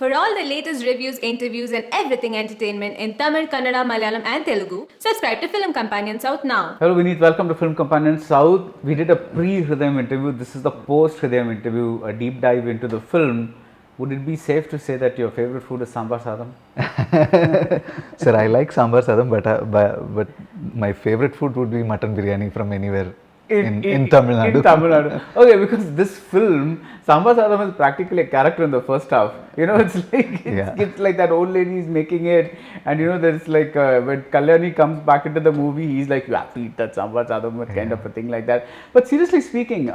For all the latest reviews, interviews, and everything entertainment in Tamil, Kannada, Malayalam, and Telugu, subscribe to Film Companion South now. Hello Vineeth, welcome to Film Companion South. We did a pre-Hridayam interview. This is the post-Hridayam interview, a deep dive into the film. Would it be safe to say that your favorite food is sambar sadam? Sir, I like sambar sadam, but my favorite food would be mutton biryani from anywhere in Tamil Nadu. In Tamil Nadu. Okay, because this film, Sambar Sadam is practically a character in the first half. You know, it's like it's like that old lady is making it, and you know, there's like when Kalyani comes back into the movie, he's like, you have to eat that Sambar Sadam, kind of a thing like that. But seriously speaking,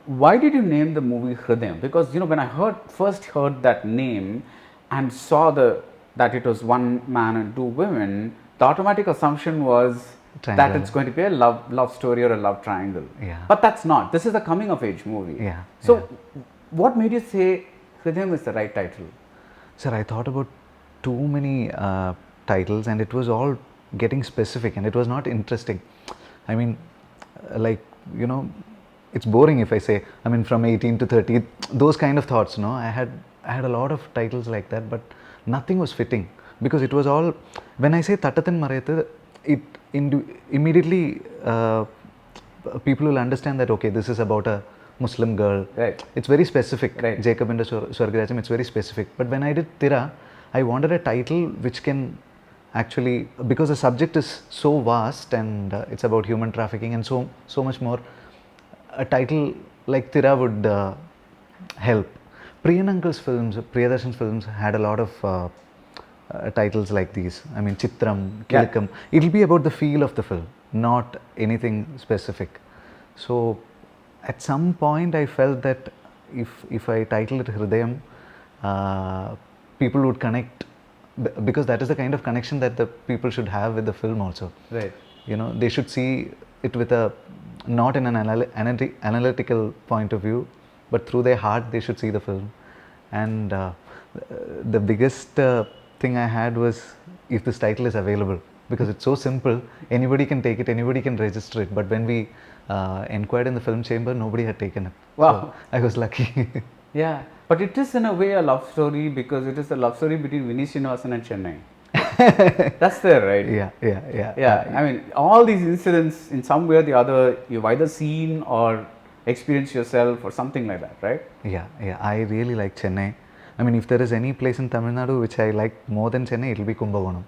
why did you name the movie Hridayam? Because you know, when I first heard that name and saw that it was one man and two women, the automatic assumption was Triangle. that it's going to be a love story or a love triangle. Yeah. But that's not. This is a coming of age movie. Yeah. So, what made you say Hridayam is the right title? Sir, I thought about too many titles, and it was all getting specific, and it was not interesting. I mean, like, you know, it's boring if I say, I mean, from 18 to 30, those kind of thoughts, no? I had a lot of titles like that, but nothing was fitting, because it was all, when I say Tattathan Marayathu, it immediately people will understand that, okay, this is about a Muslim girl. Right. It's very specific. Right. Jacob and the Swargarajam, it's very specific. But when I did Tira, I wanted a title which can actually, because the subject is so vast and it's about human trafficking and so much more, a title like Tira would help. Priyan Uncle's films, Priyadarshan's films had a lot of titles like these. I mean, Chitram, Kilikam. It'll be about the feel of the film, not anything specific. So, at some point, I felt that if I titled it Hridayam, people would connect, because that is the kind of connection that the people should have with the film also. Right. You know, they should see it with a, not in an analytical point of view, but through their heart they should see the film. And the biggest thing I had was if this title is available, because it's so simple, anybody can take it, anybody can register it. But when we inquired in the film chamber, nobody had taken it. Wow. So I was lucky. Yeah, but it is in a way a love story, because it is a love story between Vineeth Sreenivasan and Chennai. That's there, right? Yeah. I mean, all these incidents, in some way or the other, you've either seen or experienced yourself or something like that, right? Yeah. I really like Chennai. I mean, if there is any place in Tamil Nadu which I like more than Chennai, it will be Kumbakonam.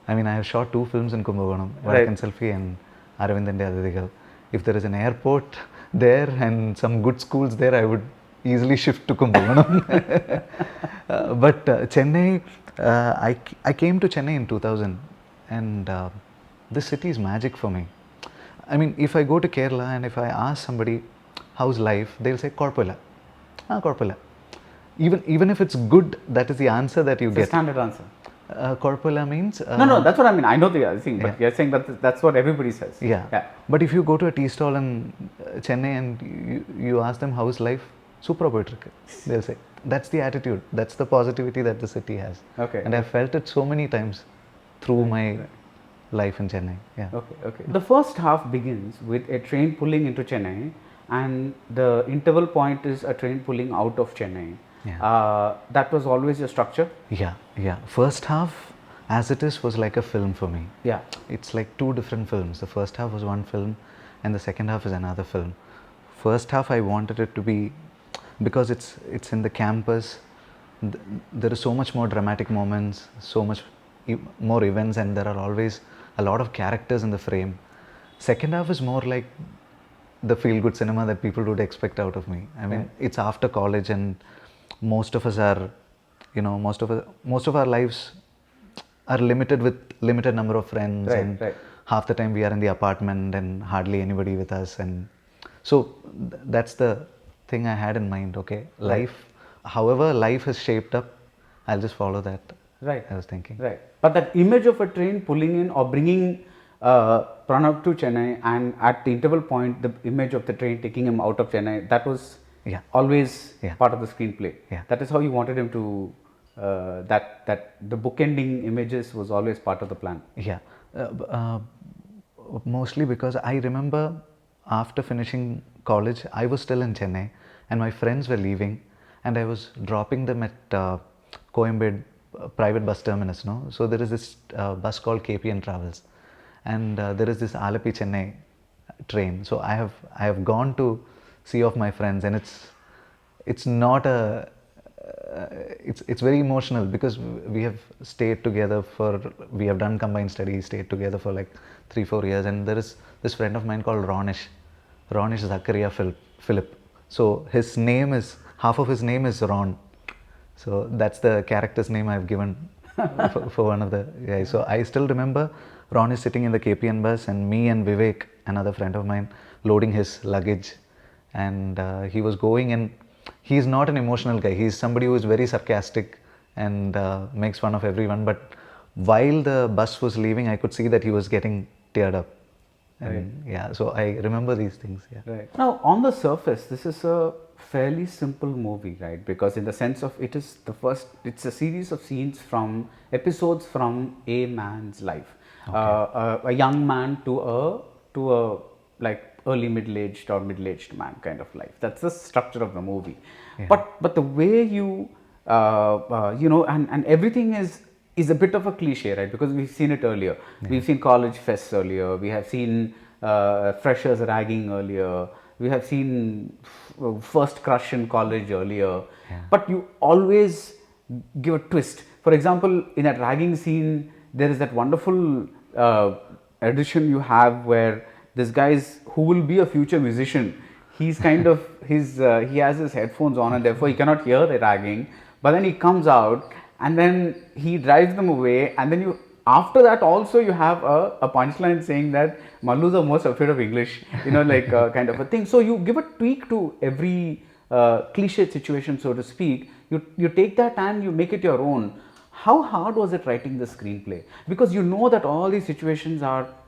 I mean, I have shot 2 films in Kumbakonam, Right. Vadakan Selfie and Aravindan Adadigal. If there is an airport there and some good schools there, I would easily shift to Kumbakonam. But Chennai, I came to Chennai in 2000, and this city is magic for me. I mean, if I go to Kerala and if I ask somebody how's life, they'll say Korpula. Korpula. Even if it's good, that is the answer that you It's get. a standard answer. Korpula means... No, that's what I mean. I know the other thing, but you're saying that that's what everybody says. Yeah. But if you go to a tea stall in Chennai and you ask them how's life, super poetic, they'll say. That's the attitude, that's the positivity that the city has. Okay. And I've felt it so many times through my life in Chennai. Yeah. Okay. The first half begins with a train pulling into Chennai, and the interval point is a train pulling out of Chennai. Yeah. That was always your structure? Yeah. First half, as it is, was like a film for me. Yeah. It's like 2 different films. The first half was one film, and the second half is another film. First half, I wanted it to be, because it's in the campus, there is so much more dramatic moments, so much more events, and there are always a lot of characters in the frame. Second half is more like the feel-good cinema that people would expect out of me. I mean, it's after college, and most of us are, you know, most of our lives are limited with limited number of friends, Right. half the time we are in the apartment and hardly anybody with us, and so that's the thing I had in mind. Okay, life, however life has shaped up, I'll just follow that. Right. I was thinking. Right. But that image of a train pulling in or bringing Pranav to Chennai, and at the interval point, the image of the train taking him out of Chennai, that was always part of the screenplay. Yeah. That is how you wanted him to, that the bookending images was always part of the plan. Yeah. Mostly because I remember after finishing college, I was still in Chennai and my friends were leaving, and I was dropping them at Coimbatore private bus terminus, no? So there is this bus called KPN Travels, and there is this Alapi Chennai train. So I have gone to see of my friends, and it's not a it's very emotional because we have stayed together we have done combined studies, stayed together for like 3-4 years, and there is this friend of mine called Ronish Zakaria Philip. So his name is, half of his name is Ron. So that's the character's name I've given for one of the guys. So I still remember Ron is sitting in the KPN bus, and me and Vivek, another friend of mine, loading his luggage, and he was going, and he's not an emotional guy. He's somebody who is very sarcastic and makes fun of everyone. But while the bus was leaving, I could see that he was getting teared up. And yeah, so I remember these things. Yeah. Right. Now, on the surface, this is a fairly simple movie, right? Because in the sense of it's a series of episodes from a man's life, a young man to a like early middle-aged or middle-aged man kind of life. That's the structure of the movie. Yeah. But the way you and everything is a bit of a cliche, right? Because we've seen it earlier. Yeah. We've seen college fests earlier. We have seen freshers ragging earlier. We have seen first crush in college earlier. Yeah. But you always give a twist. For example, in that ragging scene, there is that wonderful addition you have where this guy's who will be a future musician. He's kind of he has his headphones on, and therefore he cannot hear the ragging. But then he comes out, and then he drives them away, and then after that also you have a punchline saying that Mallus are most afraid of English, like kind of a thing. So you give a tweak to every cliche situation, so to speak. You take that and you make it your own. How hard was it writing the screenplay? Because you know that all these situations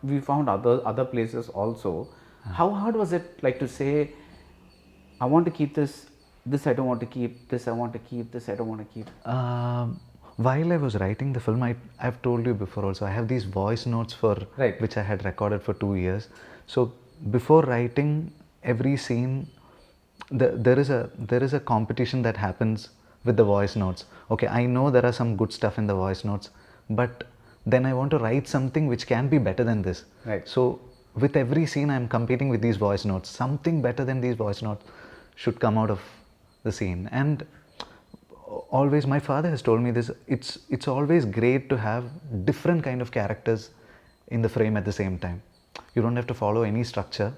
we found other places also. How hard was it, like, to say, I want to keep this I don't want to keep, this I want to keep, this I don't want to keep? While I was writing the film, I've told you before also, I have these voice notes which I had recorded for 2 years. So before writing every scene, there is a competition that happens with the voice notes. Okay, I know there are some good stuff in the voice notes, but then I want to write something which can be better than this. Right. So with every scene, I'm competing with these voice notes. Something better than these voice notes should come out of the scene. And always, my father has told me this, it's always great to have different kind of characters in the frame at the same time. You don't have to follow any structure,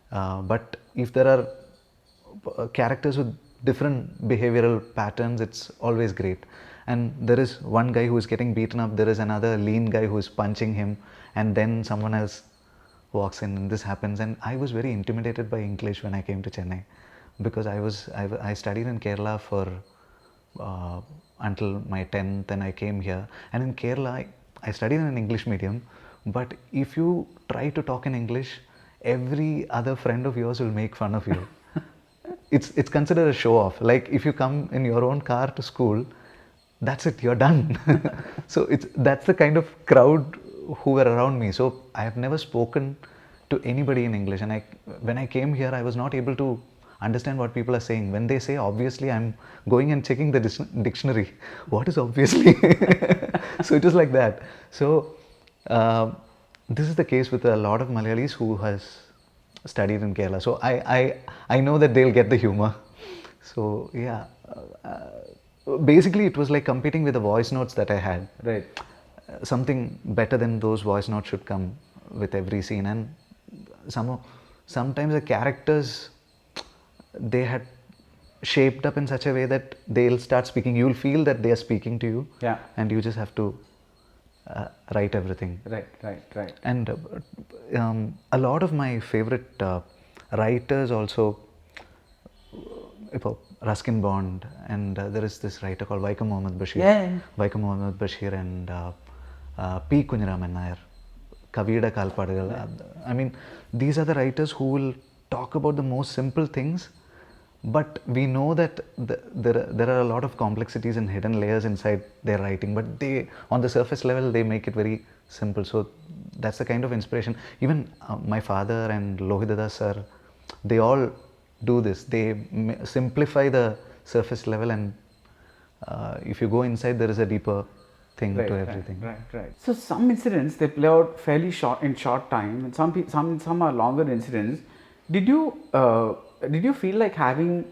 but if there are characters with different behavioral patterns, it's always great. And there is one guy who is getting beaten up, there is another lean guy who is punching him, and then someone else walks in and this happens. And I was very intimidated by English when I came to Chennai, because I studied in Kerala for until my 10th, and I came here. And in Kerala, I studied in an English medium, but if you try to talk in English, every other friend of yours will make fun of you. It's considered a show off. Like, if you come in your own car to school, that's it, you're done. So that's the kind of crowd who were around me. So I have never spoken to anybody in English, and when I came here, I was not able to understand what people are saying. When they say obviously, I'm going and checking the dictionary. What is obviously? So it was like that. So this is the case with a lot of Malayalis who has studied in Kerala. So I know that they'll get the humor. So yeah, basically it was like competing with the voice notes that I had. Right. Something better than those voice notes should come with every scene. And sometimes the characters, they had shaped up in such a way that they'll start speaking. You'll feel that they are speaking to you. Yeah. And you just have to write everything. Right. And a lot of my favorite writers also, Ruskin Bond, and there is this writer called Vaikom Muhammad Bashir. Yeah. Vaikom Muhammad Bashir and P. Kunjaraman Nair, Kavida Kalpadagal. I mean, these are the writers who will talk about the most simple things, but we know that there are a lot of complexities and hidden layers inside their writing, but on the surface level, they make it very simple. So that's the kind of inspiration. Even my father and Lohidada sir, they all do this. They simplify the surface level and if you go inside, there is a deeper thing to everything. Right. So some incidents they play out fairly short time, and some are longer incidents. Did you feel like having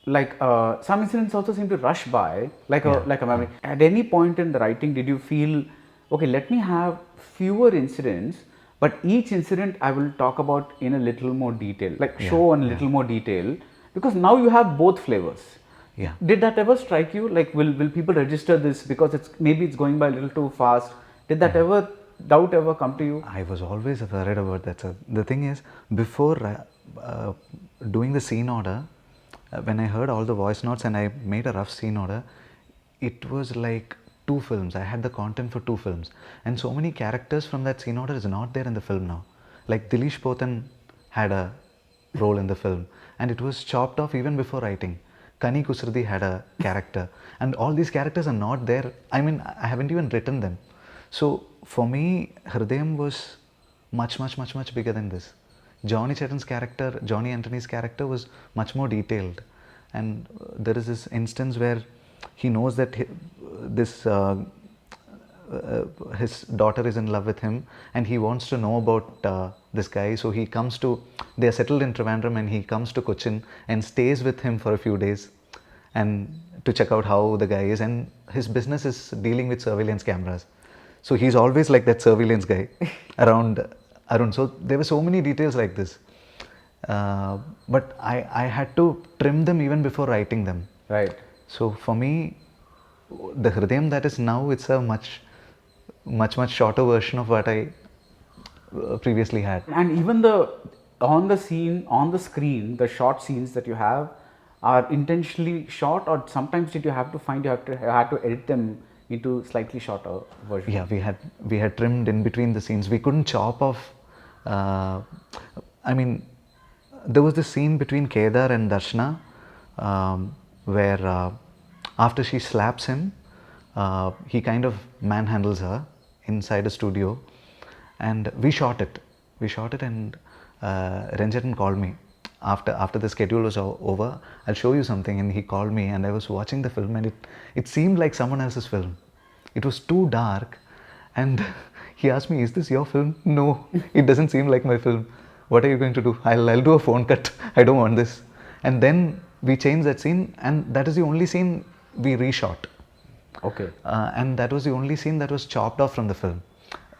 like some incidents also seem to rush by like a memory? At any point in the writing, did you feel okay? Let me have fewer incidents, but each incident I will talk about in a little more detail, like show in a little more detail, because now you have both flavors. Yeah. Did that ever strike you? Like, will people register this because it's going by a little too fast? Did that doubt ever come to you? I was always worried about that, sir. The thing is, before doing the scene order, when I heard all the voice notes and I made a rough scene order, it was like 2 films. I had the content for 2 films. And so many characters from that scene order is not there in the film now. Like Dilish Potan had a role in the film and it was chopped off even before writing. Kani Kusrdi had a character and all these characters are not there. I mean, I haven't even written them. So for me, Hridayam was much bigger than this. Johnny Chetton's character, Johnny Anthony's character was much more detailed. And there is this instance where he knows that his daughter is in love with him and he wants to know about this guy. So he comes to, they are settled in Trivandrum and he comes to Cochin and stays with him for a few days and to check out how the guy is. And his business is dealing with surveillance cameras. So he's always like that surveillance guy around Arun. So there were so many details like this. But I had to trim them even before writing them. Right. So for me, the Hridayam that is now, it's a much shorter version of what I previously had. And even on the screen, the short scenes that you have are intentionally short, or sometimes did you have to edit them into slightly shorter versions? Yeah, we had trimmed in between the scenes. We couldn't chop off. I mean, there was this scene between Kedar and Darshana where after she slaps him, he kind of manhandles her inside a studio, and we shot it and Ranjan called me after the schedule was over. I'll show you something. And he called me and I was watching the film and it seemed like someone else's film. It was too dark and he asked me, is this your film? No, it doesn't seem like my film. What are you going to do? I'll do a phone cut. I don't want this. And then we changed that scene and that is the only scene we reshot. Okay. And that was the only scene that was chopped off from the film.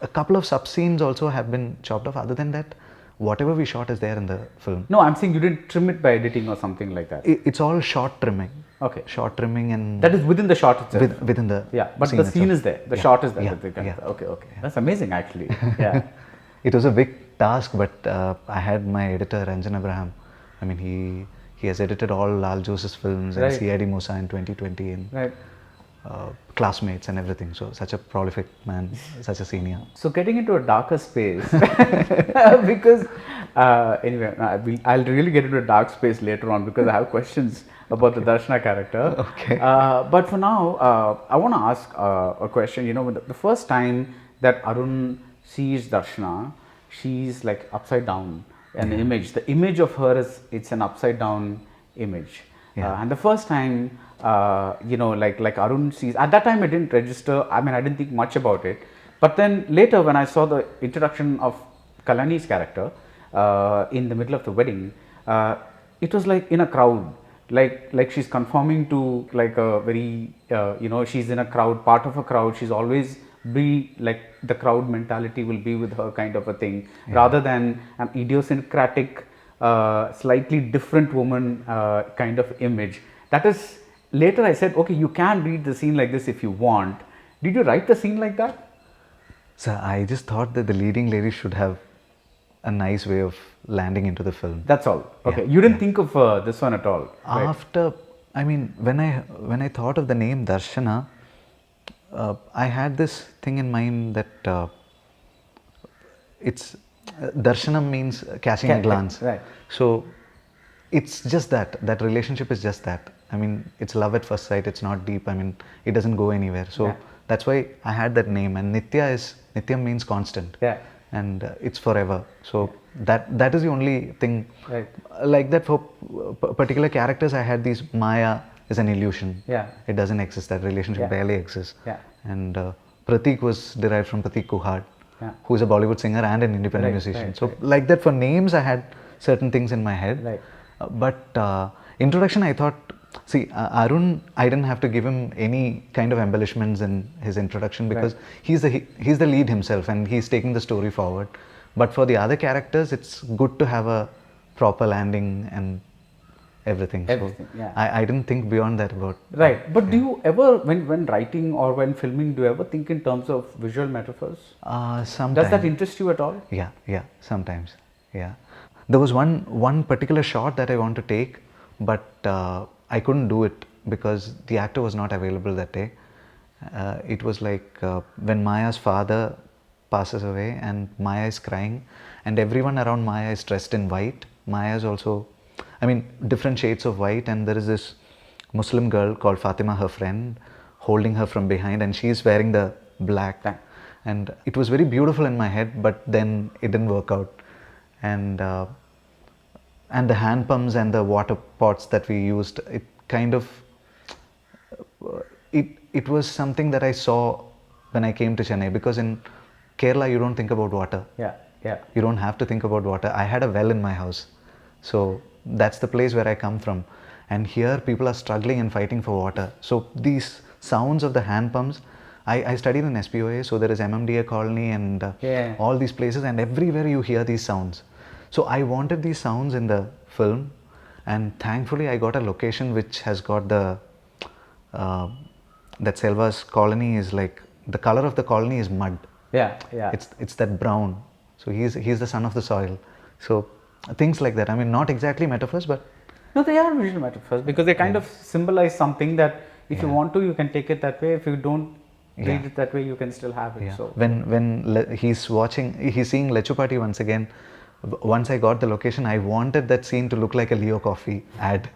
A couple of sub scenes also have been chopped off. Other than that, whatever we shot is there in the film. No, I'm saying you didn't trim it by editing or something like that. It's all short trimming. Okay. Short trimming and... That is within the shot itself? Within the but the scene is there. The shot is there. Yeah. Okay. That's amazing actually. Yeah. It was a big task, but I had my editor, Ranjan Abraham. I mean, he has edited all Lal Joseph's films and CID Musa in 2020 and Classmates and everything. So such a prolific man, such a senior. So getting into a darker space, because anyway, I'll really get into a dark space later on because I have questions about the Darshana character. Okay. But for now, I want to ask a question. You know, the first time that Arun sees Darshana, she's like upside down. An image. The image of her it's an upside down image. And the first time, like Arun sees, at that time I didn't register. I mean, I didn't think much about it. But then later, when I saw the introduction of Kalani's character in the middle of the wedding, it was like in a crowd. Like she's conforming to like a very, she's in a crowd, part of a crowd. She's always be like the crowd mentality will be with her kind of a thing, rather than an idiosyncratic, slightly different woman kind of image. That is, later I said, okay, you can read the scene like this if you want. Did you write the scene like that? So I just thought that the leading lady should have a nice way of landing into the film. That's all. Okay, you didn't think of this one at all. Right? After, I mean, when I thought of the name Darshana, I had this thing in mind that it's Darshanam means catching a glance. Right. So it's just that relationship is just that. I mean, it's love at first sight. It's not deep. I mean, it doesn't go anywhere. So that's why I had that name. And Nitya means constant. Yeah. And it's forever. So that is the only thing. Right. Like that for particular characters, I had these Maya is an illusion. Yeah. It doesn't exist. That relationship Yeah. barely exists. Yeah. And Pratik was derived from Pratik Kuhad, Yeah. who is a Bollywood singer and an independent Right, musician. right, So right. like that, for names, I had certain things in my head. Right. But introduction, I thought, see, Arun, I didn't have to give him any kind of embellishments in his introduction because he's the lead himself and he's taking the story forward. But for the other characters, it's good to have a proper landing and everything. Everything, So yeah. I didn't think beyond that about. Right. But do you ever, when writing or when filming, do you ever think in terms of visual metaphors? Sometimes. Does that interest you at all? Yeah, sometimes. Yeah. There was one particular shot that I want to take, but I couldn't do it because the actor was not available that day. It was like when Maya's father passes away and Maya is crying and everyone around Maya is dressed in white. Maya is also, I mean, different shades of white, and there is this Muslim girl called Fatima, her friend, holding her from behind, and she is wearing the black. And it was very beautiful in my head, but then it didn't work out. And the hand pumps and the water pots that we used, it kind of it was something that I saw when I came to Chennai, because in Kerala you don't think about water. Yeah. Yeah. You don't have to think about water. I had a well in my house, so that's the place where I come from. And here people are struggling and fighting for water. So these sounds of the hand pumps, I studied in SPOA, so there is MMDA colony and all these places, and everywhere you hear these sounds. So I wanted these sounds in the film, and thankfully I got a location which has got the that Selva's colony is like, the color of the colony is mud. Yeah. Yeah. It's that brown. So he's the son of the soil. So things like that. I mean, not exactly metaphors, but No, they are visual metaphors because they kind of symbolize something that if you want to, you can take it that way. If you don't read it that way, you can still have it. yeah. So When he's seeing Lechupati once again. Once I got the location, I wanted that scene to look like a Leo Coffee ad,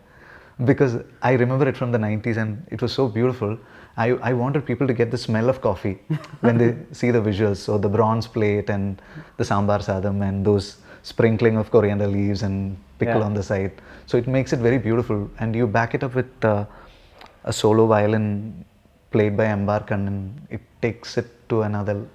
because I remember it from the 90s and it was so beautiful. I wanted people to get the smell of coffee when they see the visuals. So the bronze plate and the sambar sadam and those sprinkling of coriander leaves and pickle on the side. So it makes it very beautiful, and you back it up with a solo violin played by Ambar Kannan. It takes it to another.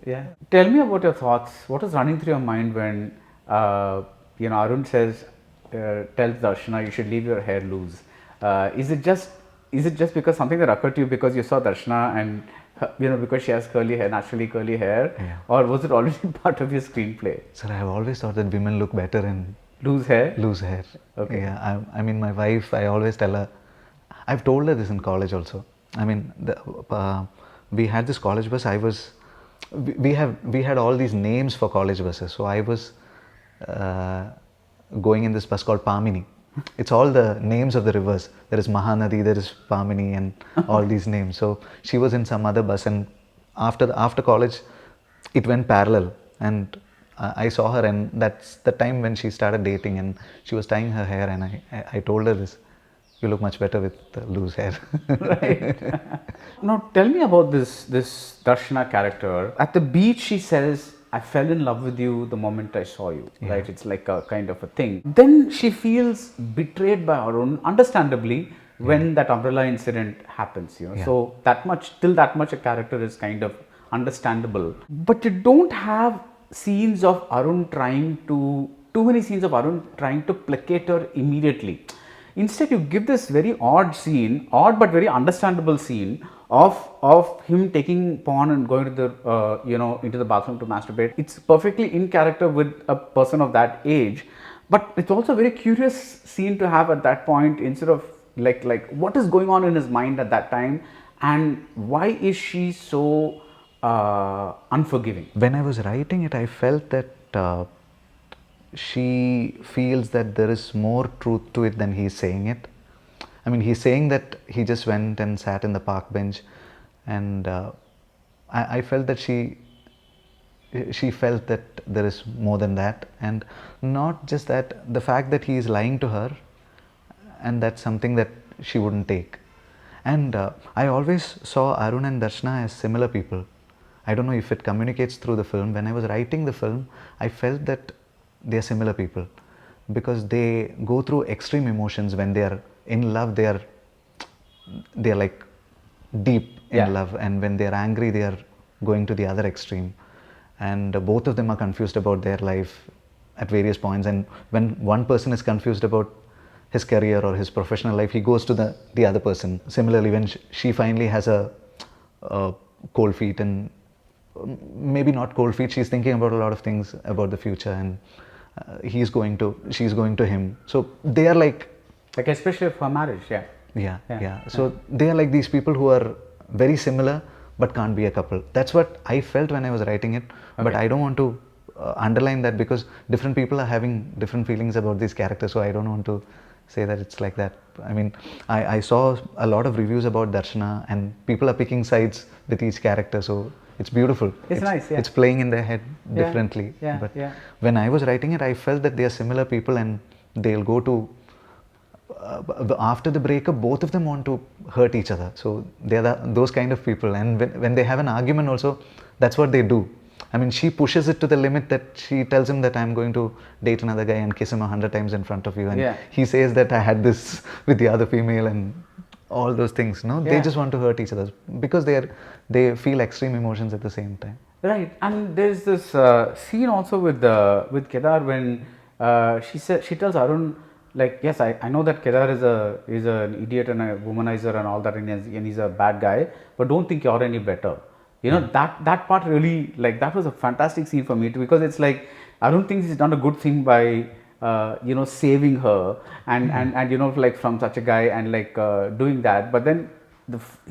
yeah. Tell me about your thoughts. What is running through your mind when Arun says, tells Darshana you should leave your hair loose? Is it just because something that occurred to you because you saw Darshana and because she has curly hair, naturally curly hair, or was it already part of your screenplay? Sir, I have always thought that women look better in Loose hair? loose hair. Okay. Yeah, I mean, my wife, I always tell her, I've told her this in college also. I mean, we had this college bus. We had all these names for college buses. So I was going in this bus called Pamini. It's all the names of the rivers. There is Mahanadi, there is Pamini, and all these names. So she was in some other bus, and after college, it went parallel, and I saw her, and that's the time when she started dating, and she was tying her hair, and I told her this: you look much better with loose hair. Right. Now tell me about this Darshana character. At the beach, she says, I fell in love with you the moment I saw you. Right? It's like a kind of a thing. Then she feels betrayed by Arun, understandably, when that umbrella incident happens. So till that much a character is kind of understandable. But you don't have scenes of Arun too many scenes of Arun trying to placate her immediately. Instead, you give this very odd but very understandable scene of him taking porn and going to the into the bathroom to masturbate. It's perfectly in character with a person of that age, but it's also a very curious scene to have at that point. Instead of like what is going on in his mind at that time, and why is she so unforgiving? When I was writing it, I felt that she feels that there is more truth to it than he's saying it. I mean, he's saying that he just went and sat in the park bench, and I felt that she felt that there is more than that, and not just that, the fact that he is lying to her, and that's something that she wouldn't take. And I always saw Arun and Darshana as similar people. I don't know if it communicates through the film. When I was writing the film, I felt that they are similar people, because they go through extreme emotions. When they are in love, they are they're like deep in Yeah. love, and when they're angry, they are going to the other extreme. And both of them are confused about their life at various points. And when one person is confused about his career or his professional life, he goes to the other person. Similarly, when she finally has a cold feet, and maybe not cold feet, she's thinking about a lot of things about the future, and she's going to him. So they are like especially for marriage, yeah. yeah. So they are like these people who are very similar but can't be a couple. That's what I felt when I was writing it. But I don't want to underline that, because different people are having different feelings about these characters. So I don't want to say that it's like that. I mean, I saw a lot of reviews about Darshana, and people are picking sides with each character. So it's beautiful. It's nice, yeah. It's playing in their head differently. Yeah, But yeah. when I was writing it, I felt that they are similar people, and they'll go to after the breakup, both of them want to hurt each other. So they are those kind of people. And when they have an argument also, that's what they do. I mean, she pushes it to the limit that she tells him that I'm going to date another guy and kiss him 100 times in front of you. And he says that I had this with the other female, and all those things. No, they just want to hurt each other because they feel extreme emotions at the same time. Right, and there's this scene also with Kedar when she tells Arun, like, yes, I know that Kedar is an idiot and a womanizer and all that, and he's a bad guy, but don't think you're any better. You know, that part really, like, that was a fantastic scene for me too, because it's like Arun thinks he's done a good thing by saving her and you know, like, from such a guy, and like doing that, but then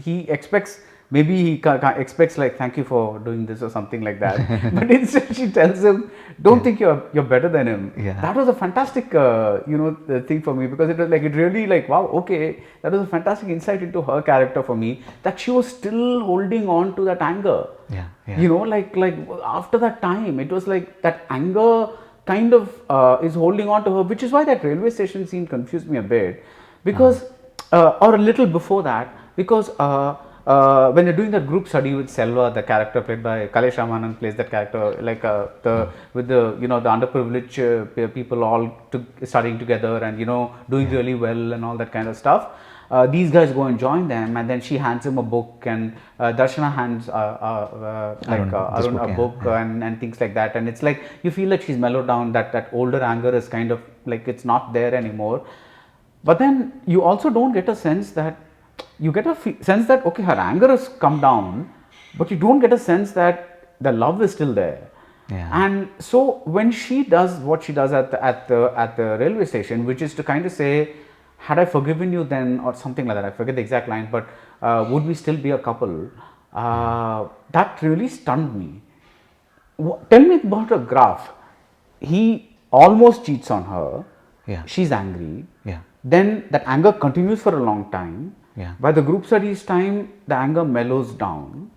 he expects, maybe he expects, like, thank you for doing this or something like that. But instead she tells him, don't think you're better than him. That was a fantastic thing for me, because it was like, it really, like, wow, okay, that was a fantastic insight into her character for me, that she was still holding on to that anger. You know, like after that time, it was like that anger kind of is holding on to her, which is why that railway station scene confused me a bit, because or a little before that, because when they're doing that group study with Selva, the character played by Kalesh Ramanan plays that character, like with the the underprivileged people all studying together and doing really well and all that kind of stuff. These guys go and join them, and then she hands him a book, and Darshana hands Arun a book and things like that, and it's like you feel that she's mellowed down, that older anger is kind of like it's not there anymore. But then you also don't get a sense that, you get a sense that, okay, her anger has come down, but you don't get a sense that the love is still there. And so when she does what she does at the railway station, which is to kind of say, had I forgiven you then, or something like that, I forget the exact line, but would we still be a couple? That really stunned me. Tell me about a Graf. He almost cheats on her. She's angry. Then that anger continues for a long time. By the group studies time, the anger mellows down.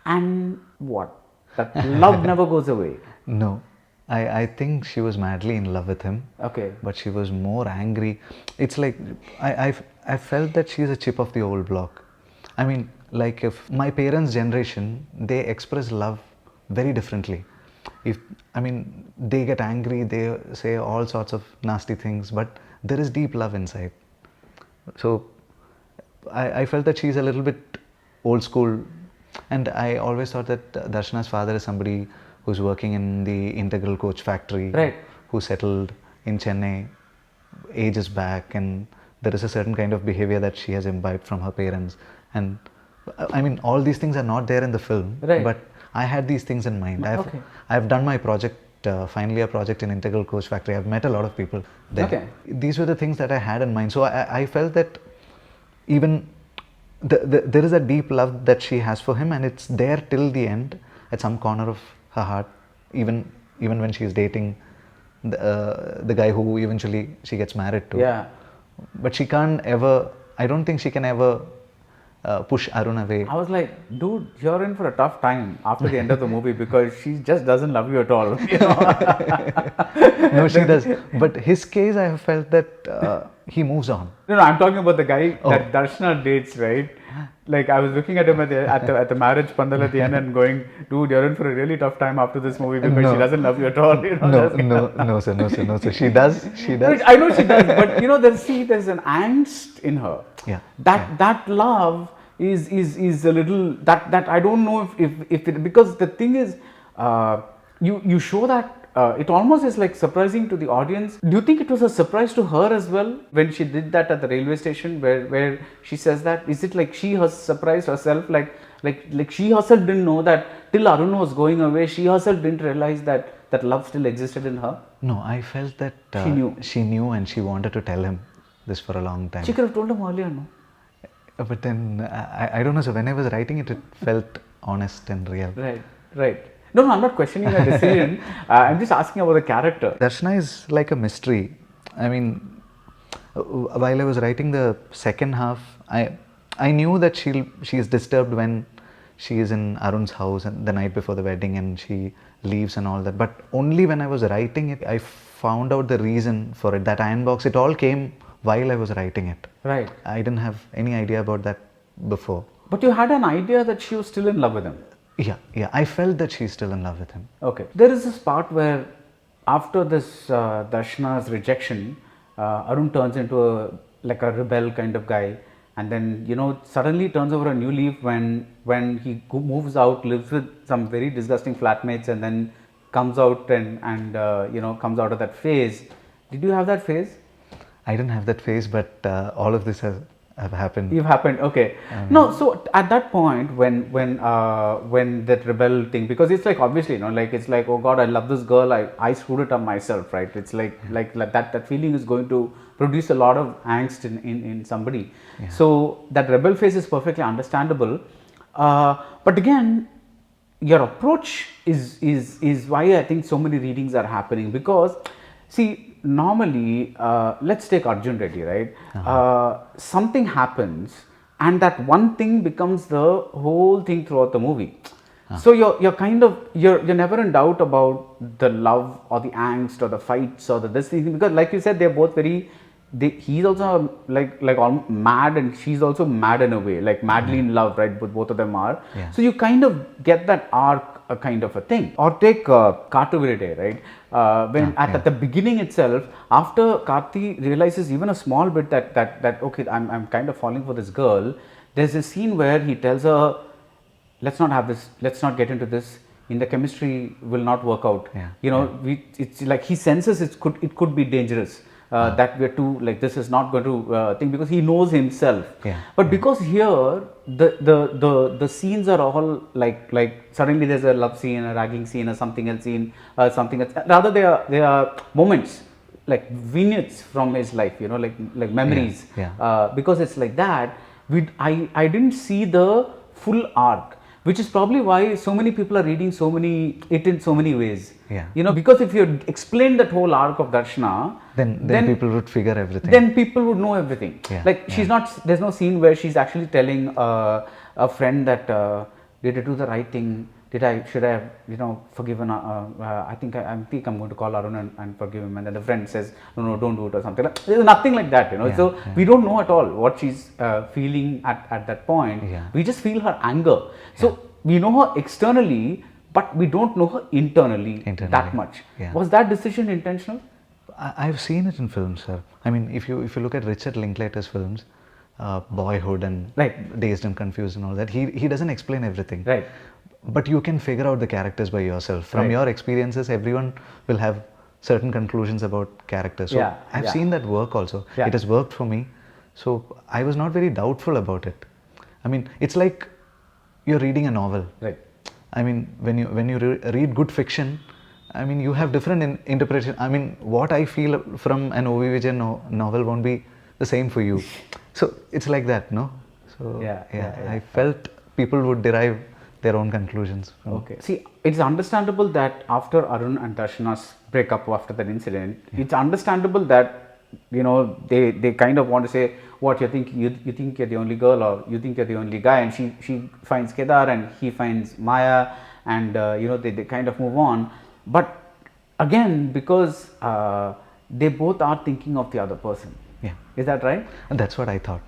And what? That love never goes away. No. I think she was madly in love with him. But she was more angry. It's like, I felt that she's a chip of the old block. I mean, like, if my parents' generation, they express love very differently. They get angry, they say all sorts of nasty things, but there is deep love inside. So I felt that she's a little bit old school, and I always thought that Darshana's father is somebody who's working in the integral coach factory, who settled in Chennai ages back, and there is a certain kind of behavior that she has imbibed from her parents. And I mean, all these things are not there in the film, but I had these things in mind. I've done my project, finally a project in integral coach factory. I've met a lot of people there. These were the things that I had in mind. So I felt that even there is a deep love that she has for him, and it's there till the end, at some corner of her heart, even when she's dating the guy who eventually she gets married to. But she can't ever, I don't think she can ever push Arun away. I was like, dude, you're in for a tough time after the end of the movie, because she just doesn't love you at all. No, she does. But his case, I have felt that he moves on. No, I'm talking about the guy that Darshana dates, right? Like, I was looking at him at the marriage pandal at the end and going, dude, you're in for a really tough time after this movie, because she doesn't love you at all. No, sir. She does. I know she does, but there's an angst in her. Yeah. That love is a little that I don't know if it, because the thing is, you show that. It almost is like surprising to the audience. Do you think it was a surprise to her as well when she did that at the railway station, where she says that? Is it like she has surprised herself, like she herself didn't know that till Arun was going away, she herself didn't realize that love still existed in her? No, I felt that She knew. and she wanted to tell him this for a long time. She could have told him earlier, no? But then I don't know. So when I was writing it, it felt honest and real. Right. No, I'm not questioning her decision. I'm just asking about the character. Darshana is like a mystery. I mean, while I was writing the second half, I knew that she is disturbed when she is in Arun's house and the night before the wedding and she leaves and all that. But only when I was writing it, I found out the reason for it. That iron box, it all came while I was writing it. Right. I didn't have any idea about that before. But you had an idea that she was still in love with him. Yeah. I felt that she's still in love with him. Okay. There is this part where after this Darshana's rejection, Arun turns into a rebel kind of guy, and then suddenly turns over a new leaf when he moves out, lives with some very disgusting flatmates, and then comes out and comes out of that phase. Did you have that phase? I didn't have that phase, but all of this have happened. You've happened, okay. No, so at that point when that rebel thing, because it's like obviously it's like, oh God, I love this girl, I screwed it up myself, right? It's like that feeling is going to produce a lot of angst in somebody. Yeah. So that rebel phase is perfectly understandable, but again, your approach is why I think so many readings are happening, because see, normally, let's take Arjun Reddy, right? Something happens and that one thing becomes the whole thing throughout the movie. So you're never in doubt about the love or the angst or the fights or this thing, because like you said, they're both he's also like all mad and she's also mad in a way, like madly in love, right? Both of them are. Yeah. So you kind of get that arc, a kind of a thing. Or take Karthuviride, right? When at the beginning itself, after Karthi realizes even a small bit that okay, I'm kind of falling for this girl, there's a scene where he tells her, let's not have this, let's not get into this, in the chemistry will not work out. It's like he senses it could be dangerous. That we're too, like, this is not going to think, because he knows himself. But because here the scenes are all like suddenly there's a love scene, a ragging scene, or something else scene, something else. Rather they are moments, like vignettes from his life, like memories. Because it's like that. I didn't see the full arc, which is probably why so many people are reading it in so many ways. Because if you explain that whole arc of Darshana, then people would figure everything. Then people would know everything. She's not. There's no scene where she's actually telling a friend that did I do the right thing? Should I have forgiven? I think I'm going to call Arun and forgive him. And then the friend says, no, don't do it, or something. There's nothing like that. So we don't know at all what she's feeling at that point. We just feel her anger. So we know her externally, but we don't know her internally that much. Was that decision intentional? I've seen it in films, sir. I mean, if you look at Richard Linklater's films, Boyhood and Dazed and Confused and all that, he doesn't explain everything. Right. But you can figure out the characters by yourself. From your experiences, everyone will have certain conclusions about characters. So I've seen that work also. It has worked for me. So I was not very doubtful about it. I mean, it's like you're reading a novel. Right. I mean, when you read good fiction, I mean, you have different interpretation. I mean, what I feel from an O.V. Vijay novel won't be the same for you. So it's like that, no? So I felt people would derive their own conclusions. Okay. See, it's understandable that after Arun and Darshana's breakup after that incident, it's understandable that they kind of want to say, what, you think you're the only girl, or you think you're the only guy, and she finds Kedar and he finds Maya, and they kind of move on. But again, because they both are thinking of the other person. Is that right? And that's what I thought.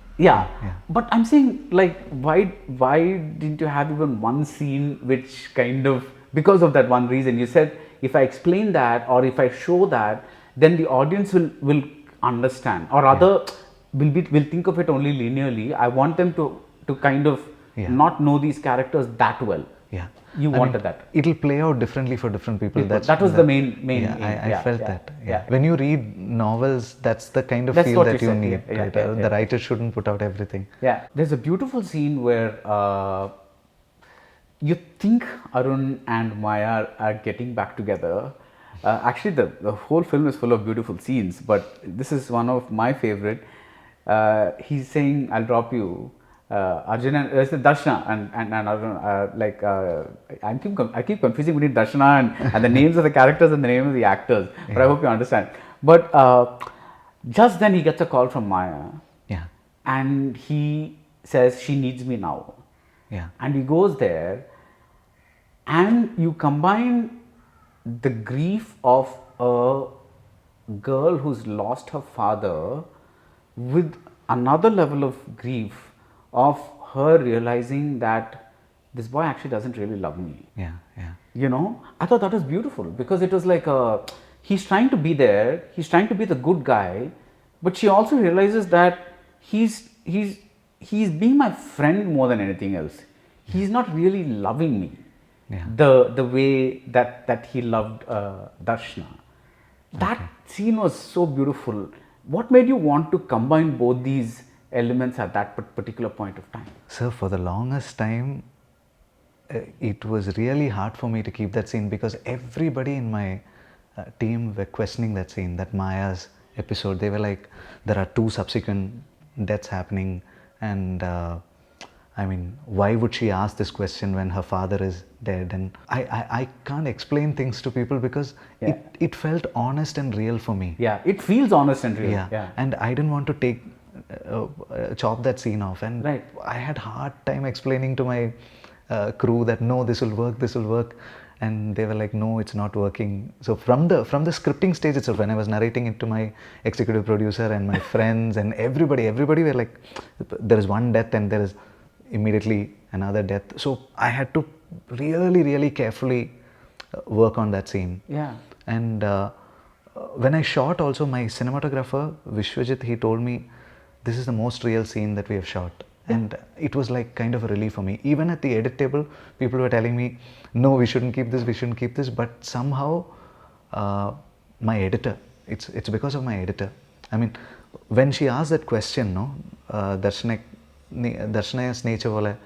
But I'm saying, like, why didn't you have even one scene which kind of, because of that one reason, you said, if I explain that or if I show that, then the audience will understand, or rather will think of it only linearly. I want them to kind of Yeah. not know these characters that well. Yeah. You I wanted mean, that. It'll play out differently for different people. That was the main yeah, aim. I felt yeah, that. Yeah. yeah. When you read novels, that's the kind of That's feel what that you you said, need. yeah, Right? yeah, yeah. The writer shouldn't put out everything. Yeah, there's a beautiful scene where you think Arun and Maya are getting back together. Actually, the whole film is full of beautiful scenes, but this is one of my favorite. He's saying, "I'll drop you." Arjun and Darshana and Arjun, I keep confusing between Darshana and the names of the characters and the name of the actors, but I hope you understand. But just then he gets a call from Maya, Yeah. and he says, "She needs me now." Yeah. And he goes there, and you combine the grief of a girl who's lost her father with another level of grief of her realizing that this boy actually doesn't really love me. Yeah. Yeah. You know, I thought that was beautiful because it was like he's trying to be there, he's trying to be the good guy, but she also realizes that he's being my friend more than anything else. He's not really loving me. Yeah. The way that he loved Darshana. That scene was so beautiful. What made you want to combine both these elements at that particular point of time? So for the longest time, it was really hard for me to keep that scene because everybody in my team were questioning that scene, that Maya's episode. They were like, there are 2 subsequent deaths happening, and I mean, why would she ask this question when her father is dead? And I can't explain things to people because it felt honest and real for me. Yeah, it feels honest and real. Yeah. And I didn't want to chop that scene off, and Right. I had hard time explaining to my crew that no, this will work, and they were like, no, it's not working. So from the scripting stage itself, when I was narrating it to my executive producer and my friends and everybody were like, there is one death and there is immediately another death. So I had to really carefully work on that scene. Yeah. And when I shot also, my cinematographer Vishwajit, he told me, this is the most real scene that we have shot. And it was like kind of a relief for me. Even at the edit table, people were telling me, no, we shouldn't keep this. But somehow, my editor, it's because of my editor. I mean, when she asked that question, no, Darshana's nature wala,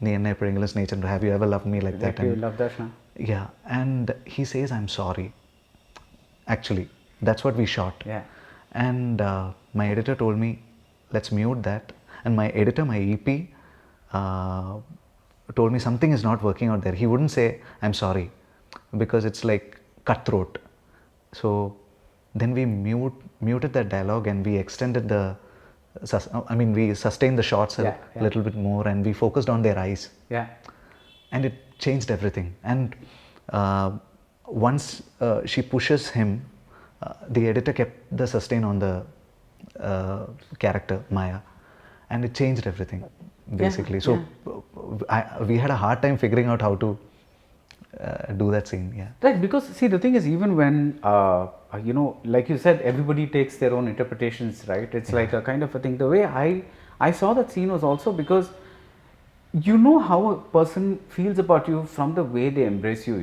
nee enna eppoyengilum nature, have you ever loved me like that? You love Darshana? Yeah, and he says, I'm sorry. Actually, that's what we shot. Yeah. And my editor told me, let's mute that. And my editor, my EP, told me something is not working out there. He wouldn't say, I'm sorry, because it's like cutthroat. So then we muted that dialogue and we extended we sustained the shots a little bit more and we focused on their eyes. Yeah. And it changed everything. And once she pushes him, the editor kept the sustain on the character, Maya. And it changed everything, basically. So we had a hard time figuring out how to do that scene. Yeah. Right, because see, the thing is, even when like you said, everybody takes their own interpretations, right? It's like a kind of a thing. The way I saw that scene was also because you know how a person feels about you from the way they embrace you,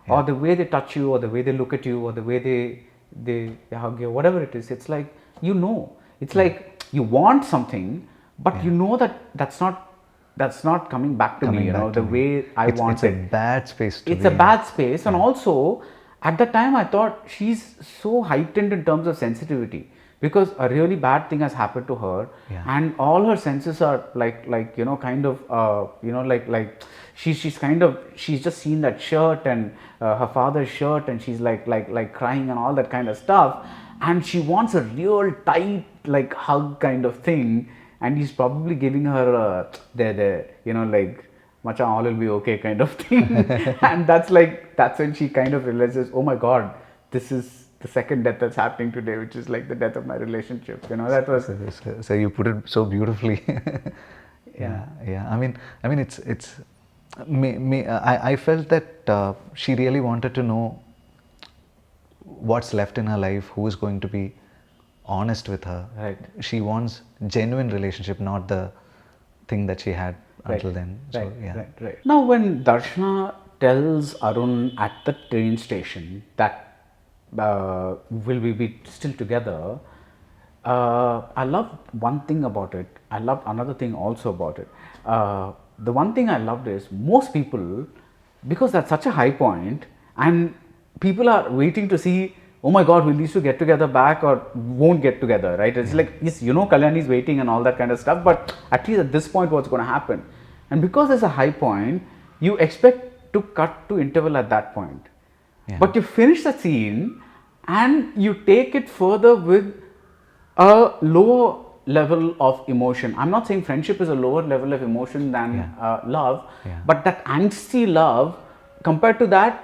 or the way they touch you, or the way they look at you, or the way they hug you, whatever it is. It's like it's like you want something, but you know that's not coming back to me, the way I want it's it. It's a bad space to be. It's a bad space, and also at that time I thought she's so heightened in terms of sensitivity because a really bad thing has happened to her, and all her senses are like she's just seen that shirt and her father's shirt, and she's like crying and all that kind of stuff, and she wants a real tight hug kind of thing. And he's probably giving her Machan, all will be okay kind of thing. And that's when she kind of realizes, oh my God, this is the second death that's happening today, which is like the death of my relationship. That was. So you put it so beautifully. Yeah. I mean, I felt that she really wanted to know what's left in her life, who is going to be honest with her. Right. She wants genuine relationship, not the thing that she had until then. So, Right, yeah. right. Now, when Darshana tells Arun at the train station that will we be still together, I love one thing about it. I loved another thing also about it. The one thing I loved is most people, because that's such a high point, and people are waiting to see, oh my God, will these two get together back or won't get together, right? It's like, yes, Kalyani is waiting and all that kind of stuff, but at least at this point, what's going to happen? And because there's a high point, you expect to cut to interval at that point. Yeah. But you finish the scene and you take it further with a lower level of emotion. I'm not saying friendship is a lower level of emotion than love, but that angsty love, compared to that,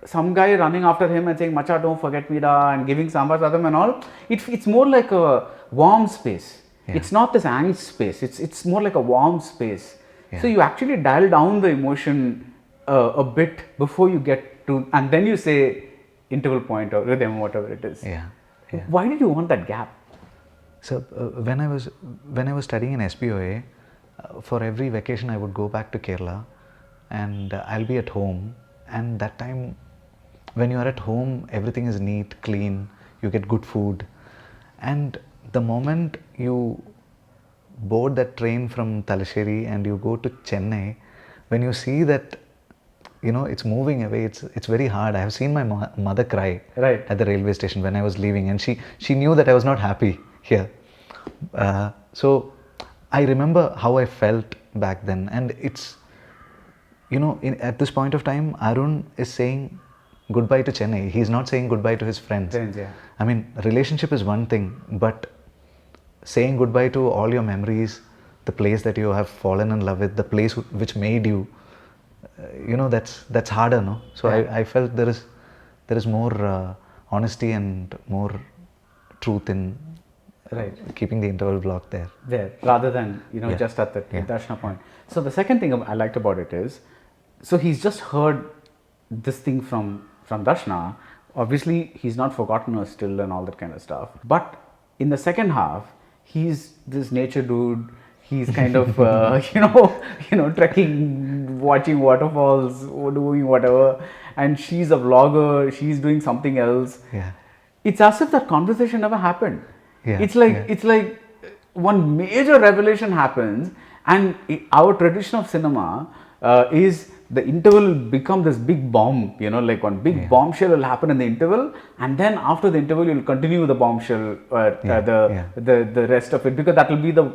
some guy running after him and saying, Macha, don't forget me da, and giving sambar sadam and all, it's more like a warm space. Yeah. It's not this angst space, it's more like a warm space. Yeah. So you actually dial down the emotion a bit before you get to, and then you say interval point or rhythm, whatever it is. Yeah. Yeah. Why did you want that gap? So when I was studying in SPOA, for every vacation I would go back to Kerala, and I'll be at home. And that time, when you are at home, everything is neat, clean. You get good food, and the moment you board that train from Talasheri and you go to Chennai, when you see that, it's moving away, it's very hard. I have seen my mother cry at the railway station when I was leaving, and she knew that I was not happy here. So I remember how I felt back then, and it's, at this point of time, Arun is saying goodbye to Chennai. He's not saying goodbye to his friends. Yeah. I mean, relationship is one thing, but saying goodbye to all your memories, the place that you have fallen in love with, the place which made you, that's harder, no? So I felt there is more honesty and more truth in keeping the interval block there, rather than just at the Darshana point. So the second thing I liked about it is, so he's just heard this thing from Darshana. Obviously, he's not forgotten her still and all that kind of stuff. But in the second half, he's this nature dude. He's kind of trekking, watching waterfalls, doing whatever, and she's a vlogger. She's doing something else. Yeah. It's as if that conversation never happened. Yeah. It's like one major revelation happens, and our tradition of cinema is the interval will become this big bomb, like one big bombshell will happen in the interval, and then after the interval you'll continue the bombshell the rest of it, because that will be the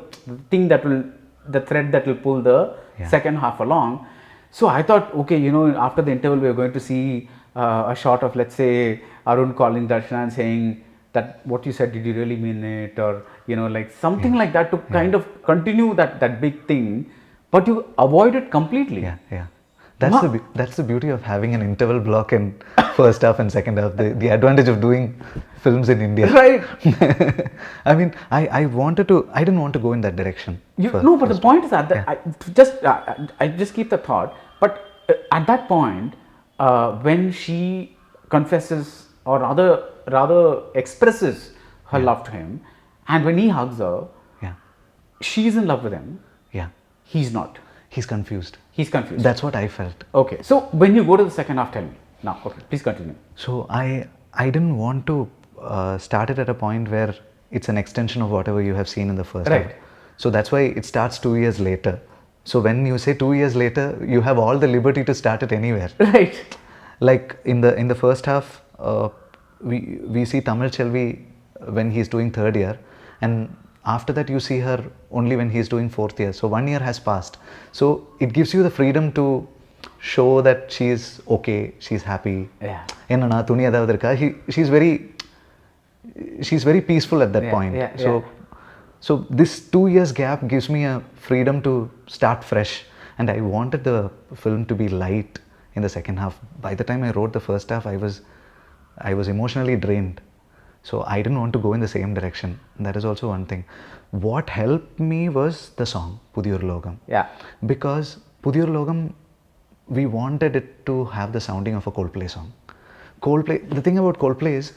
thing the thread that will pull the second half along. So I thought, okay, after the interval we are going to see a shot of, let's say, Arun calling Darshana and saying that what you said, did you really mean it, or like something like that, to kind of continue that big thing, but you avoid it completely. That's the beauty of having an interval block in first half and second half. The advantage of doing films in India. Right. I mean, I didn't want to go in that direction. But the point is that I just keep the thought. But at that point, when she confesses, or rather expresses her love to him, and when he hugs her, she's in love with him. Yeah. He's not. He's confused. That's what I felt. Okay. So when you go to the second half, tell me. Now, okay, please continue. So I didn't want to start it at a point where it's an extension of whatever you have seen in the first half. So that's why it starts 2 years later. So when you say 2 years later, you have all the liberty to start it anywhere. Right. Like in the first half, we see Tamil Chelvi when he's doing third year, and after that you see her only when he's doing fourth year. So 1 year has passed. So it gives you the freedom to show that she's okay, she's happy. Yeah. She's very peaceful at that point. So this 2 years gap gives me a freedom to start fresh, and I wanted the film to be light in the second half. By the time I wrote the first half, I was emotionally drained. So I didn't want to go in the same direction. That is also one thing. What helped me was the song, Pudiyur Logam. Yeah. Because Pudiyur Logam, we wanted it to have the sounding of a Coldplay song. The thing about Coldplay is,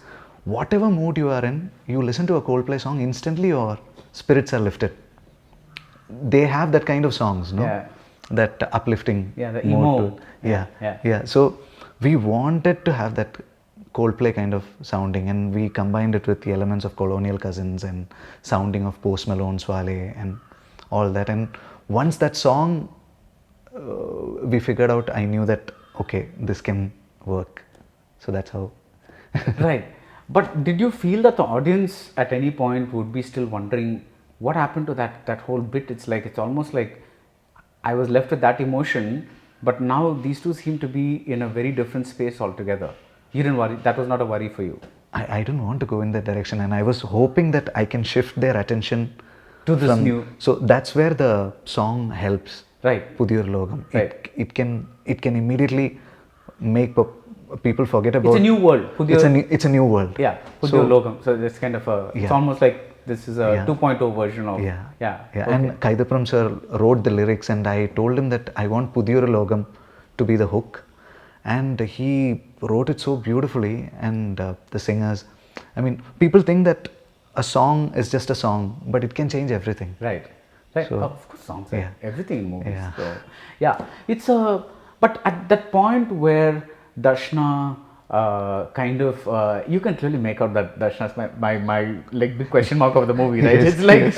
whatever mood you are in, you listen to a Coldplay song, instantly your spirits are lifted. They have that kind of songs, no? Yeah. That uplifting Yeah, the mode emo. to it. Yeah, Yeah, yeah. So we wanted to have that Coldplay kind of sounding, and we combined it with the elements of Colonial Cousins and sounding of Post Malone, Swale, and all that. And once that song we figured out, I knew that okay, this can work. So that's how. Right. But did you feel that the audience at any point would be still wondering what happened to that whole bit? It's almost like I was left with that emotion, but now these two seem to be in a very different space altogether. You didn't worry, that was not a worry for you. I didn't want to go in that direction, and I was hoping that I can shift their attention To this new. So that's where the song helps. Right. Pudiyur Logam. Right. It can immediately make people forget about. It's a new world. It's a new world. Yeah. Pudiyur Logam. So it's kind of a. It's almost like this is a 2.0 version of. Yeah. Okay. And Kaidapuram sir wrote the lyrics, and I told him that I want Pudiyur Logam to be the hook, and he wrote it so beautifully. And the singers, I mean, people think that a song is just a song, but it can change everything. Right. Right. So, of course, songs. yeah. Everything in movies. Yeah. So, yeah. It's a. But at that point where Darshana kind of you can really make out that Darshana's my like big question mark of the movie, right? Yes, It's like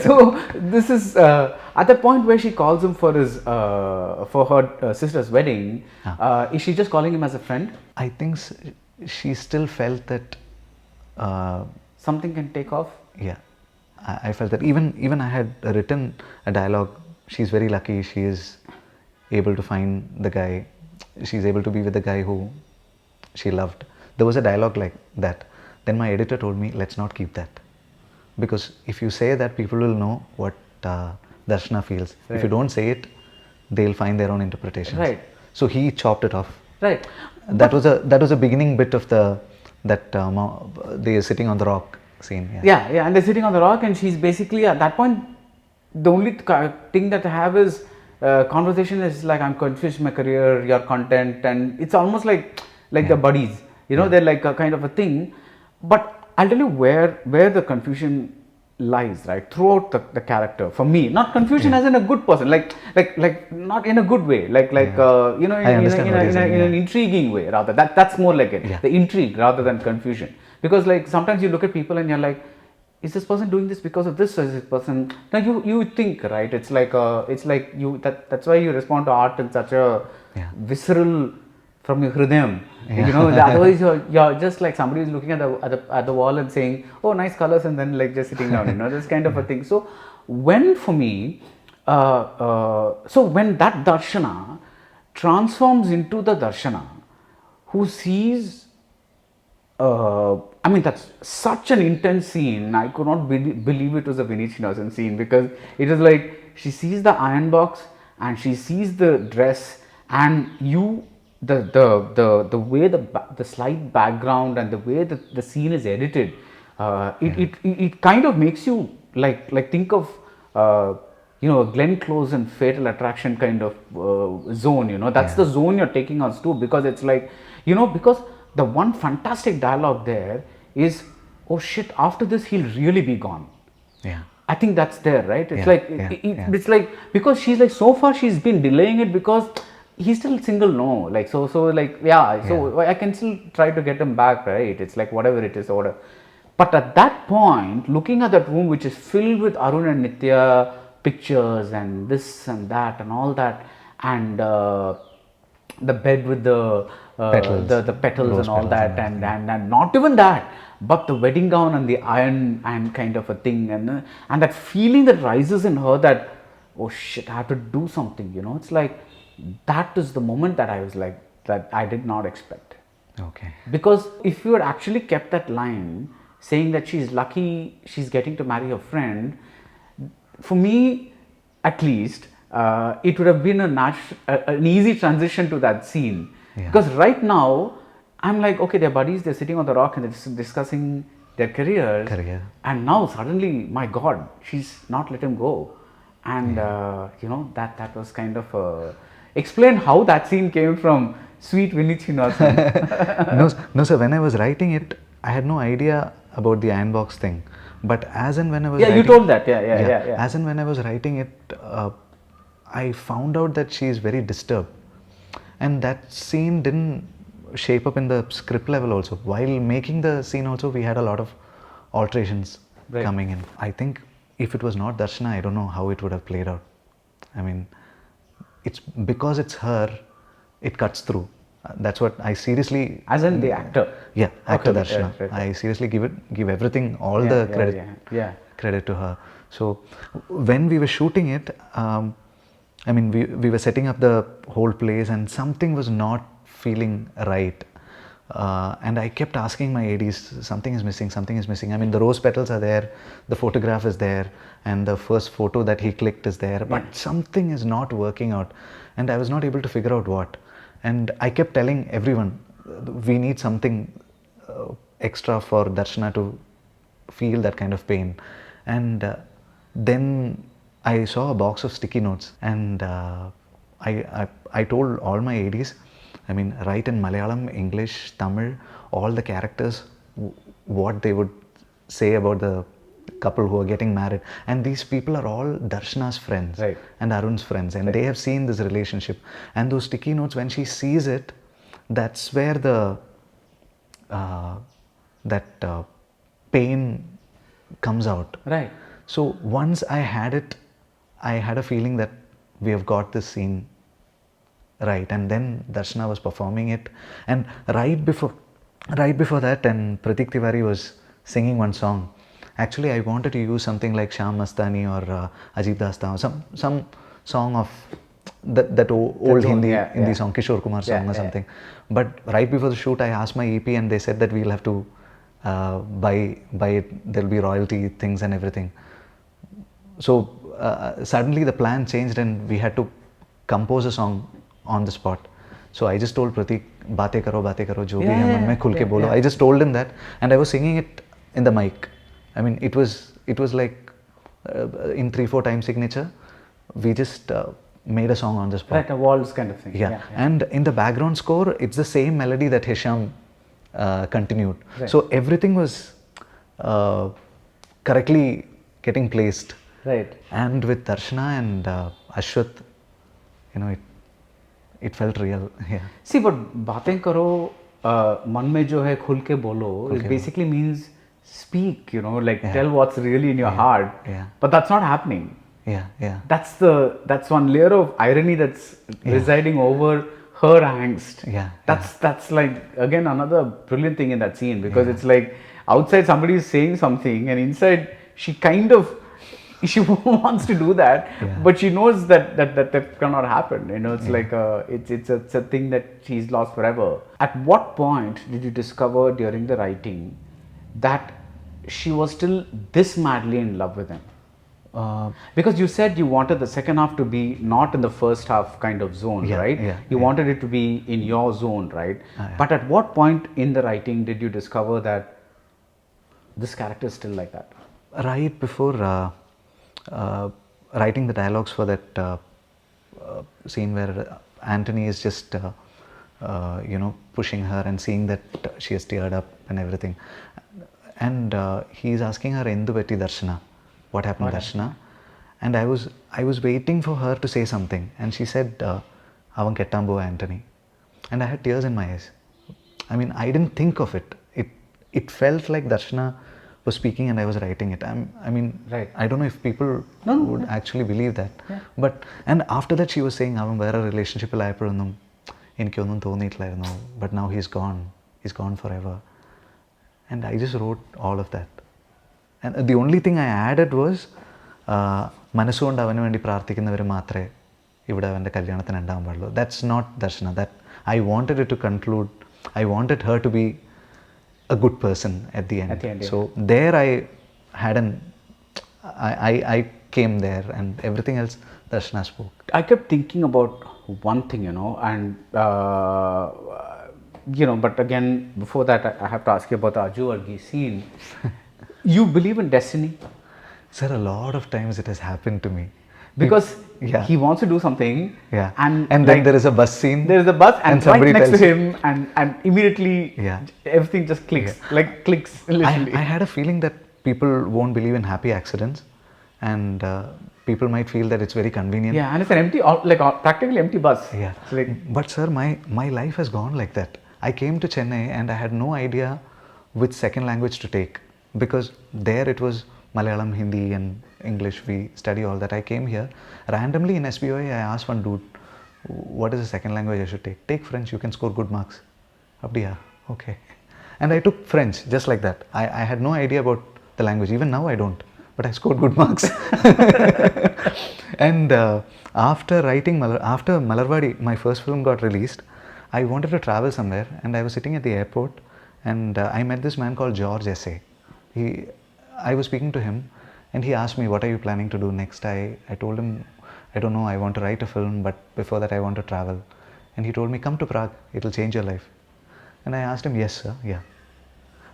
so. This is at the point where she calls him for his for her sister's wedding. Is she just calling him as a friend? I think she still felt that. Something can take off. Yeah, I felt that even I had written a dialogue. She's very lucky. She is able to find the guy. She's able to be with the guy who she loved. There was a dialogue like that. Then my editor told me, let's not keep that, because if you say that, people will know what Darshana feels. Right. If you don't say it, they'll find their own interpretations. Right. So he chopped it off. Right. That was a beginning bit of that they are sitting on the rock scene. Yeah, and they're sitting on the rock, and she's basically at that point. The only thing that I have is conversation is like, I'm confused my career, your content, and it's almost like the buddies. They're like a kind of a thing. But I'll tell you where the confusion lies, right, throughout the character. For me, not confusion as in a good person, like not in a good way, in an intriguing way rather. That's more like it. The intrigue rather than confusion. Because like sometimes you look at people and you're like, is this person doing this because of this, or is this person? Now you think, right? It's like you that's why you respond to art in such a visceral, from your Hridayam. Otherwise you're just like somebody is looking at the wall and saying, oh, nice colors, and then like just sitting down. This kind of a thing. So when for me, when that Darshana transforms into the Darshana who sees. That's such an intense scene. I could not believe it was a Vineeth Sreenivasan scene, because it is like she sees the iron box and she sees the dress, and the way the slight background and the way the scene is edited, it kind of makes you like think of Glenn Close and Fatal Attraction kind of zone. That's the zone you're taking us to, because it's like because the one fantastic dialogue there is, oh shit, after this he'll really be gone. Yeah. I think that's there, right? It's it's like, because she's like, so far she's been delaying it because he's still single, so I can still try to get him back, right? It's like whatever it is, order. But at that point, looking at that room which is filled with Arun and Nitya pictures and this and that and all that, and the bed with the petals and all that, and not even that, but the wedding gown and the iron and kind of a thing, and that feeling that rises in her that, oh shit, I have to do something. It's like that is the moment that I was like, that I did not expect. Okay. Because if you had actually kept that line saying that she's lucky she's getting to marry her friend, for me at least, it would have been an easy transition to that scene. Because right now I'm like, okay, they're buddies, they're sitting on the rock and they're discussing their careers. And now suddenly, my God, she's not let him go. And that was kind of explain how that scene came from sweet Vineeth Sreenivasan. No, sir, when I was writing it, I had no idea about the iron box thing. But as and when I was Yeah, writing, you told that. Yeah. As and when I was writing it, I found out that she is very disturbed. And that scene didn't shape up in the script level also. While making the scene also, we had a lot of alterations coming in. I think if it was not Darshana, I don't know how it would have played out. I mean, it's because it's her, it cuts through. That's what I seriously. As in the actor. Yeah, actor Okay, Darshana. right. I seriously give everything, all the credit. Yeah. Credit to her. So when we were shooting it, I mean, we were setting up the whole place, and something was not feeling right. And I kept asking my ADs, something is missing. I mean, the rose petals are there, the photograph is there, and the first photo that he clicked is there, but something is not working out. And I was not able to figure out what. And I kept telling everyone, we need something extra for Darshana to feel that kind of pain. And then I saw a box of sticky notes, and I told all my ADs, I mean, write in Malayalam, English, Tamil, all the characters, what they would say about the couple who are getting married. And these people are all Darshana's friends and Arun's friends, and they have seen this relationship. And those sticky notes, when she sees it, that's where the pain comes out. Right. So once I had it, I had a feeling that we have got this scene right. And then Darshana was performing it, and right before that, and Pratik Tiwari was singing one song. Actually, I wanted to use something like Shyam Mastani or Ajit Dastan, some song of that old Hindi song, Kishore Kumar song or something. But right before the shoot, I asked my EP, and they said that we'll have to buy it. There'll be royalty things and everything. So suddenly the plan changed, and we had to compose a song on the spot. So I just told Pratik, "Baatein karo, jo bhi hai man mein, khul ke bolo." I just told him that, and I was singing it in the mic. I mean, it was like in 3-4 time signature. We just made a song on the spot. Like a waltz kind of thing. Yeah. And in the background score, it's the same melody that Hisham continued. So everything was correctly getting placed. Right. And with Darshana and Ashwath, it felt real. Yeah. See, but baatein karo, man mein jo hai khul ke bolo, it basically means speak, like tell what's really in your heart. Yeah. But that's not happening. Yeah. That's one layer of irony that's residing over her angst. Yeah. That's like, again, another brilliant thing in that scene, because it's like outside somebody is saying something, and inside she she wants to do that, but she knows that cannot happen. It's like it's a thing that she's lost forever. At what point did you discover during the writing that she was still this madly in love with him? Because you said you wanted the second half to be not in the first half kind of zone, right? You wanted it to be in your zone, right? But at what point in the writing did you discover that this character is still like that? Right before writing the dialogues for that scene where Anthony is just pushing her and seeing that she has teared up and everything, and he's asking her, "Endu petti Darshana? What happened, Darshana?" And I was waiting for her to say something, and she said, "Avan kettan pova Anthony," and I had tears in my eyes. I mean, I didn't think of it. It felt like Darshana was speaking and I was writing it. I mean, I don't know if people would actually believe that. But, and after that she was saying, "Avan vera relationship il ayapozhum enikku thonittillairunnu, but now he's gone forever." And I just wrote all of that. And the only thing I added was, മനസ്സുകൊണ്ട് അവന് വേണ്ടി പ്രാർത്ഥിക്കുന്നവർ മാത്രമേ ഇവിടെ അവൻ്റെ കല്യാണത്തിന് ഉണ്ടാകാൻ പാടുള്ളൂ. That's not Darshana. That I wanted it to conclude. I wanted her to be a good person at the end. So there I had I came there, and everything else Darshana spoke. I kept thinking about one thing, and but again, before that, I have to ask you about the Aju Argi scene. You believe in destiny? Sir, a lot of times it has happened to me. Because Yeah. he wants to do something, Yeah. and then like, there is a bus scene. there is a bus, and somebody right next to tells him, and immediately Yeah. everything just clicks, like clicks literally. I had a feeling that people won't believe in happy accidents, and people might feel that it's very convenient. Yeah, and it's an empty, practically empty bus. Yeah. It's like, But sir, my life has gone like that. I came to Chennai and I had no idea which second language to take, because there it was Malayalam, Hindi and English. We study all that. I came here randomly in SBOI. I asked one dude, what is the second language I should take? Take French, you can score good marks. Abdiya, okay. And I took French just like that. I had no idea about the language. Even now I don't. But I scored good marks. And after Malarvadi, my first film got released, I wanted to travel somewhere, and I was sitting at the airport, and I met this man called George S.A. I was speaking to him, and he asked me, what are you planning to do next? I told him, I don't know, I want to write a film, but before that I want to travel. And he told me, come to Prague, it will change your life. And I asked him, yes sir, yeah.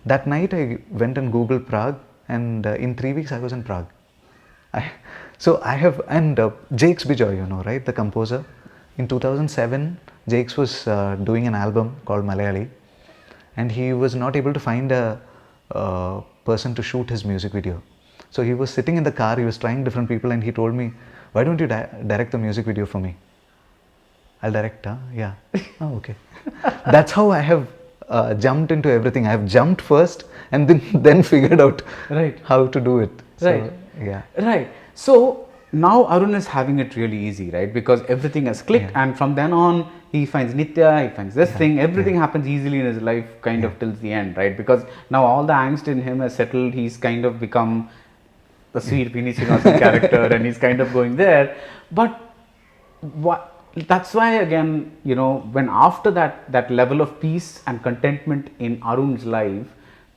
That night I went and Googled Prague, and in 3 weeks I was in Prague. Jakes Bijoy, you know, right, the composer. In 2007, Jakes was doing an album called Malayali, and he was not able to find a person to shoot his music video. So he was sitting in the car, he was trying different people, and he told me, why don't you direct the music video for me? I'll direct, huh? Yeah. Oh, okay. That's how I have jumped into everything. I have jumped first and then figured out right, how to do it. Right. So, yeah. Right. So now Arun is having it really easy, right? Because everything has clicked, and from then on he finds Nitya, he finds this thing, everything happens easily in his life kind of till the end, right? Because now all the angst in him has settled, he's kind of become the sweet Vineeth Sreenivasan character, and he's kind of going there. But that's why, again, you know, when after that level of peace and contentment in Arun's life,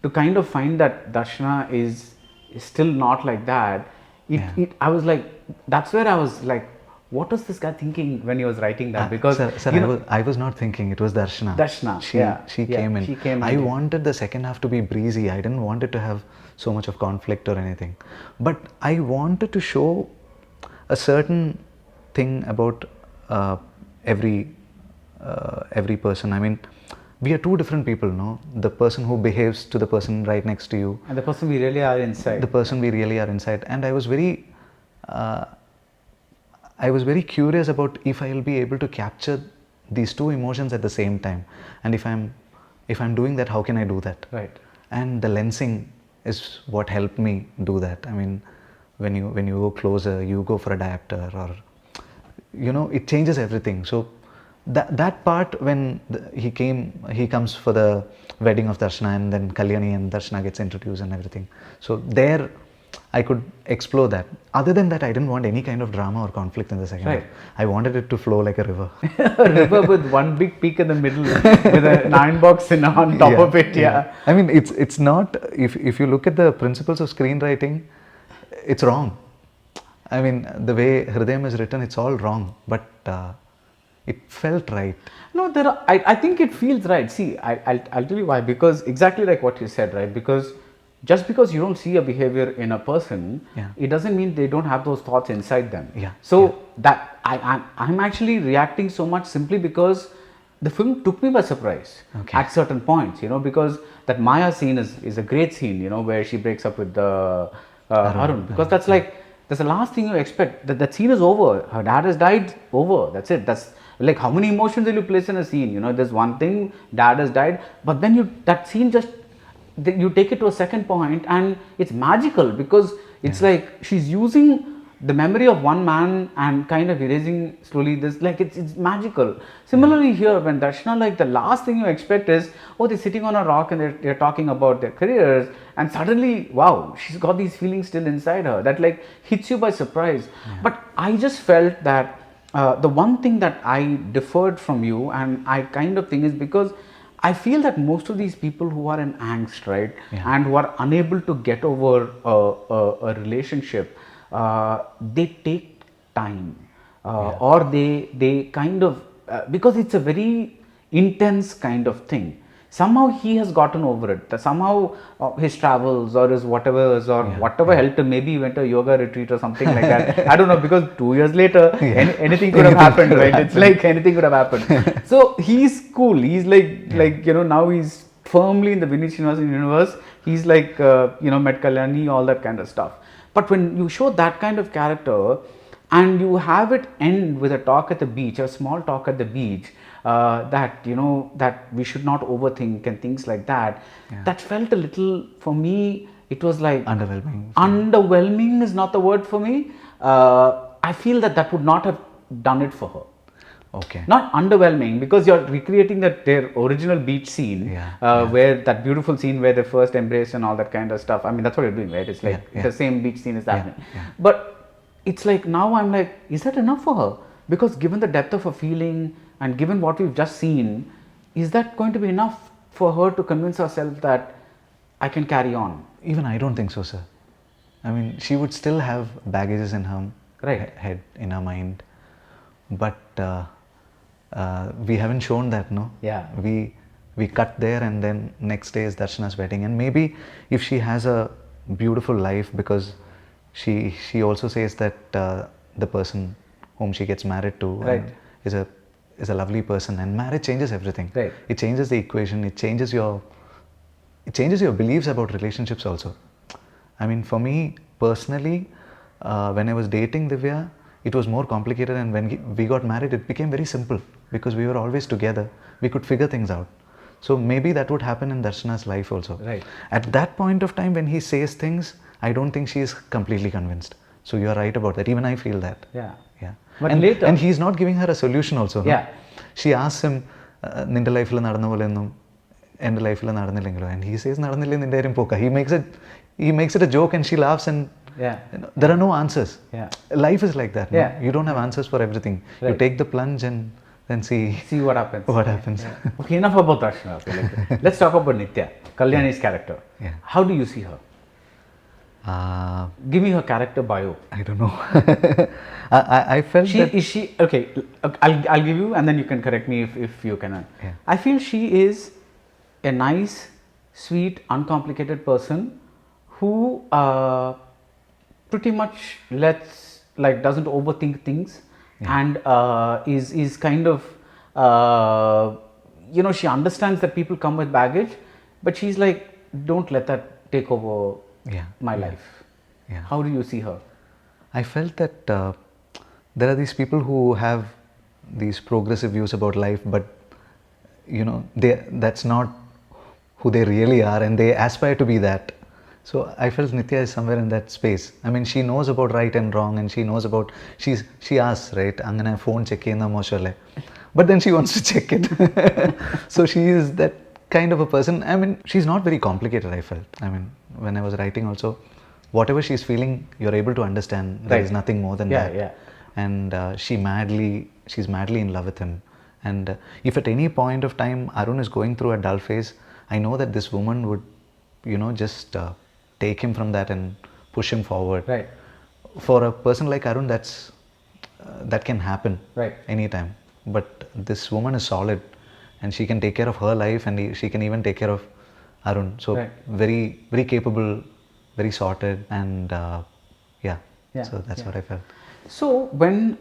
to kind of find that Darshana is still not like that, I was like, that's where I was like, what was this guy thinking when he was writing that? Because sir, I was not thinking, it was Darshana. She came in. I wanted the second half to be breezy. I didn't want it to have so much of conflict or anything. But I wanted to show a certain thing about every person. I mean, we are two different people, no? The person who behaves to the person right next to you, and the person we really are inside. The person we really are inside. And I was very curious about if I will be able to capture these two emotions at the same time, and if I'm doing that, how can I do that? Right. And the lensing is what helped me do that. I mean, when you go closer, you go for a diopter, or you know, it changes everything. So that part, when he comes for the wedding of Darshana, and then Kalyani and Darshana gets introduced and everything. So there I could explore that. Other than that, I didn't want any kind of drama or conflict in the second half. I wanted it to flow like a river. A river with one big peak in the middle, with an iron box on top of it. Yeah. I mean, it's not, if you look at the principles of screenwriting, it's wrong. I mean, the way Hridayam is written, it's all wrong, but it felt right. No, I think it feels right. See, I'll tell you why. Because exactly like what you said, right? Because just because you don't see a behavior in a person, it doesn't mean they don't have those thoughts inside them. So that I'm actually reacting so much simply because the film took me by surprise at certain points, you know, because that Maya scene is a great scene, you know, where she breaks up with the Arun, because that's like, that's the last thing you expect. That scene is over. Her dad has died. Over. That's it. That's like, how many emotions will you place in a scene? You know, there's one thing, dad has died, but then that scene just, you take it to a second point, and it's magical, because it's like she's using the memory of one man and kind of erasing slowly this, like it's magical. Similarly here, when Darshana, like the last thing you expect is, oh, they're sitting on a rock and they're talking about their careers, and suddenly, wow, she's got these feelings still inside her that like hits you by surprise. But I just felt that the one thing that I differed from you, and I kind of think, is because I feel that most of these people who are in angst, right, and who are unable to get over a relationship, they take time, or they kind of, because it's a very intense kind of thing. somehow he has gotten over it. Somehow his travels or his whatever's or whatever helped him, maybe he went to a yoga retreat or something like that. I don't know, because 2 years later, anything could have happened, right? It's like anything could have happened. So he's cool. He's like, now he's firmly in the Vineeth Sreenivasan universe. He's like, met Kalyani, all that kind of stuff. But when you show that kind of character and you have it end with a talk at the beach, a small talk at the beach, that that we should not overthink and things like that, that felt a little, for me, it was like Underwhelming. Underwhelming is not the word for me. I feel that would not have done it for her. Okay. Not underwhelming, because you're recreating their original beach scene, where that beautiful scene where they first embrace and all that kind of stuff. I mean, that's what you're doing, right? It's like the same beach scene is happening. But it's like, now I'm like, is that enough for her? Because given the depth of her feeling and given what we've just seen, is that going to be enough for her to convince herself that I can carry on? Even I don't think so, sir. I mean, she would still have baggages in her head, in her mind. But we haven't shown that, no? Yeah. We cut there, and then next day is Darshana's wedding. And maybe if she has a beautiful life, because she also says that the person whom she gets married to is a lovely person, and marriage changes everything. Right. It changes the equation. It changes your beliefs about relationships also. I mean, for me personally, when I was dating Divya, it was more complicated, and when we got married, it became very simple, because we were always together. We could figure things out. So maybe that would happen in Darshana's life also. Right. At that point of time, when he says things, I don't think she is completely convinced. So you are right about that. Even I feel that. Yeah. But and later, and he's not giving her a solution also. No? Yeah. She asks him, "Ninte life la nadanna pole ennum ende life la nadanillengalo," and he says, "Nadannille ninte karyam poka." He makes it a joke, and she laughs, and there are no answers. Yeah. Life is like that. No? Yeah. You don't have answers for everything. Right. You take the plunge and then see what happens. What happens. Okay, enough about Darshana. Okay, let's talk about Nitya, Kalyani's character. Yeah. How do you see her? Give me her character bio. I don't know. I felt Is she okay? I'll give you, and then you can correct me if you cannot. Yeah. I feel she is a nice, sweet, uncomplicated person who pretty much doesn't overthink things, and is kind of she understands that people come with baggage, but she's like, don't let that take over my life. Yeah. How do you see her? I felt that there are these people who have these progressive views about life, but that's not who they really are, and they aspire to be that. So I felt Nitya is somewhere in that space. I mean, she knows about right and wrong, and she knows about, she asks, right, angana phone check cheyna moshale, but then she wants to check it. So she is that kind of a person. I mean, she's not very complicated, I felt. I mean, when I was writing also, whatever she's feeling, you're able to understand. There is nothing more than that. Yeah. And she's madly in love with him. And if at any point of time Arun is going through a dull phase, I know that this woman would, just take him from that and push him forward. Right. For a person like Arun, that can happen anytime. But this woman is solid, and she can take care of her life, and she can even take care of Arun. So very, very capable, very sorted, and so that's what I felt. So when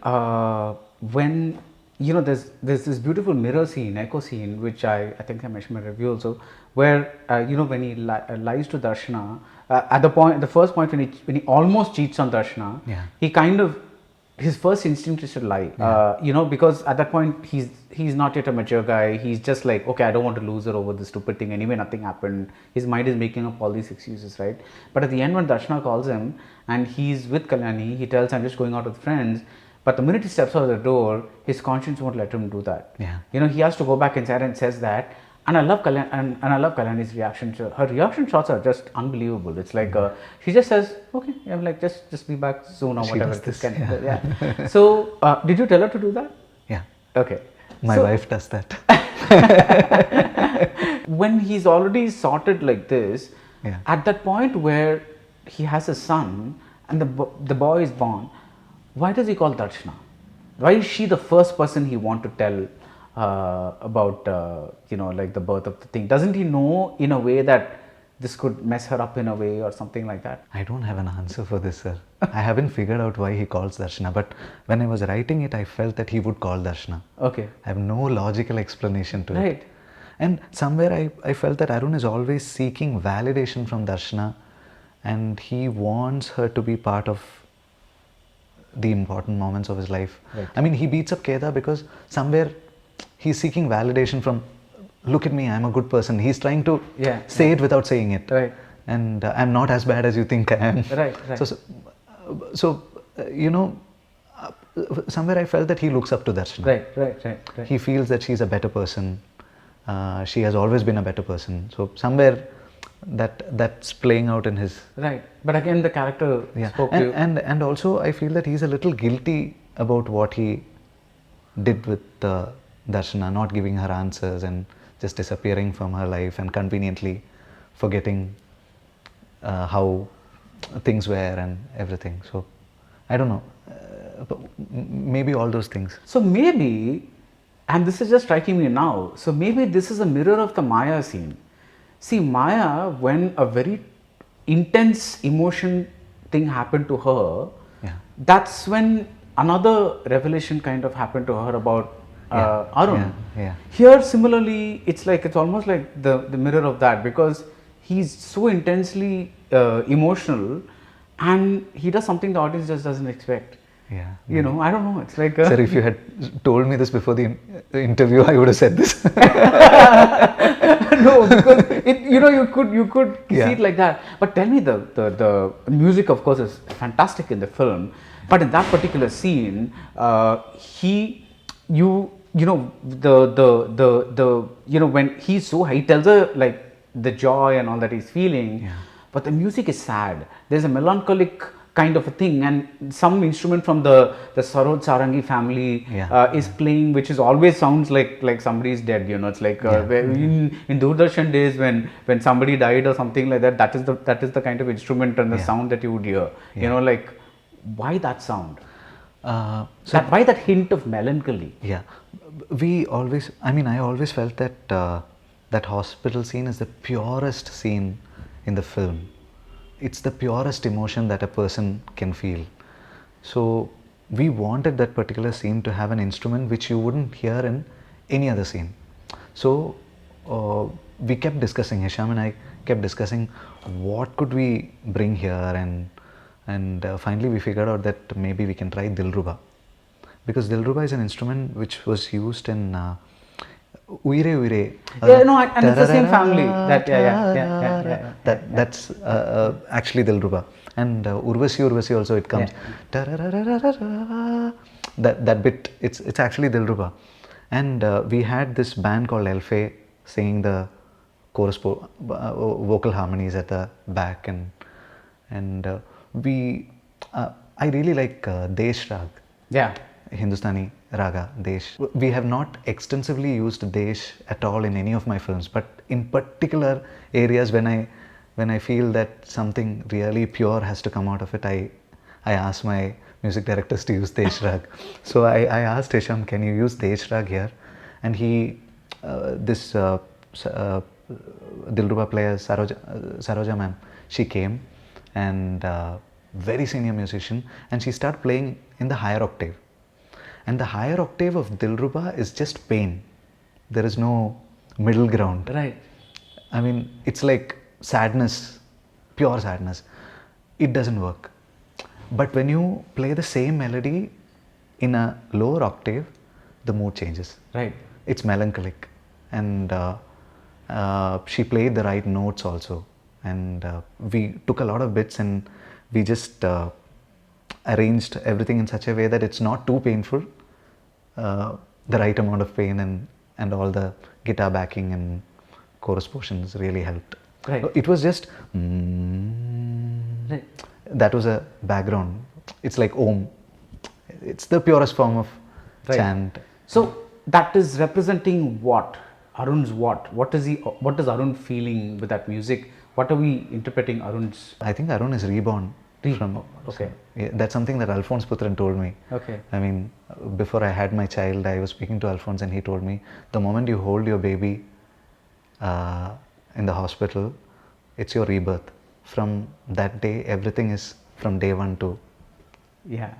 there's this beautiful mirror scene, echo scene, which I think I mentioned in my review also, where when he lies to Darshana, at the first point when he almost cheats on Darshana, he kind of, his first instinct is to lie, because at that point he's not yet a mature guy. He's just like, okay, I don't want to lose her over this stupid thing. Anyway, nothing happened. His mind is making up all these excuses, right? But at the end, when Darshana calls him and he's with Kalyani, he tells, I'm just going out with friends. But the minute he steps out of the door, his conscience won't let him do that. Yeah. He has to go back inside and says that. And I love Kalyani's reaction. Her reaction shots are just unbelievable. It's like she just says, "Okay, I'm like just be back soon," or whatever. This kind of, yeah. So did you tell her to do that? Yeah. Okay. My wife does that. When he's already sorted like this, at that point where he has a son and the boy is born, why does he call Darshana? Why is she the first person he want to tell about like the birth of the thing? Doesn't he know in a way that this could mess her up in a way or something like that? I don't have an answer for this, sir. I haven't figured out why he calls Darshana, but when I was writing it, I felt that he would call Darshana. Okay. I have no logical explanation to Right. it. And somewhere I felt that Arun is always seeking validation from Darshana, and he wants her to be part of the important moments of his life. Right. I mean, he beats up Keda because somewhere he's seeking validation from, look at me, I'm a good person. He's trying to say it without saying it. Right. And I'm not as bad as you think I am. Right. Somewhere I felt that he looks up to Darshana. Right. He feels that she's a better person. She has always been a better person. So somewhere that's playing out in his... Right. But again, the character spoke to you. And also I feel that he's a little guilty about what he did with Darshana, not giving her answers and just disappearing from her life and conveniently forgetting how things were and everything. So I don't know, maybe all those things. So maybe, and this is just striking me now, so maybe this is a mirror of the Maya scene. See, Maya, when a very intense emotion thing happened to her, that's when another revelation kind of happened to her about Arun. Here similarly, it's almost like the mirror of that, because he's so intensely emotional and he does something the audience just doesn't expect. I don't know, it's like... Sir, if you had told me this before the interview, I would have said this. No, because you could see it like that. But tell me, the music of course is fantastic in the film, but in that particular scene, when he's so high, he tells her like the joy and all that he's feeling, but the music is sad. There's a melancholic kind of a thing, and some instrument from the Sarod Sarangi family is playing, which is always sounds like somebody is dead. It's like in Doordarshan days when somebody died or something like that. That is the kind of instrument and the sound that you would hear. Like why that sound? Why that hint of melancholy? I always felt that that hospital scene is the purest scene in the film. It's the purest emotion that a person can feel. So we wanted that particular scene to have an instrument which you wouldn't hear in any other scene. So we kept discussing, Hisham and I kept discussing what could we bring here, and finally we figured out that maybe we can try Dilruba, because Dilruba is an instrument which was used in Uire Uire. And it's the same family. That's actually Dilruba. And Urvasi also it comes. That bit, it's actually Dilruba. And we had this band called Elfe singing the chorus vocal harmonies at the back, and I really like Desh Rag. Hindustani Raga, Desh. We have not extensively used Desh at all in any of my films, but in particular areas when I feel that something really pure has to come out of it, I ask my music directors to use Desh Rag. So I asked Hisham, can you use Desh Rag here? And this Dilruba player Saroja ma'am, she came, and very senior musician, and she started playing in the higher octave. And the higher octave of Dilruba is just pain. There is no middle ground. Right. I mean, it's like sadness, pure sadness. It doesn't work. But when you play the same melody in a lower octave, the mood changes. Right. It's melancholic. And she played the right notes also. And we took a lot of bits and we just arranged everything in such a way that it's not too painful, the right amount of pain, and all the guitar backing and chorus portions really helped. Right. It was just right. That was a background. It's like Om. It's the purest form of chant. So that is representing what? Arun's what? What is Arun feeling with that music? What are we interpreting Arun's? I think Arun is reborn Okay. Yeah, that's something that Alphonse Putran told me. Okay. I mean, before I had my child, I was speaking to Alphonse and he told me, the moment you hold your baby in the hospital, it's your rebirth. From that day, everything is from day one to Yeah.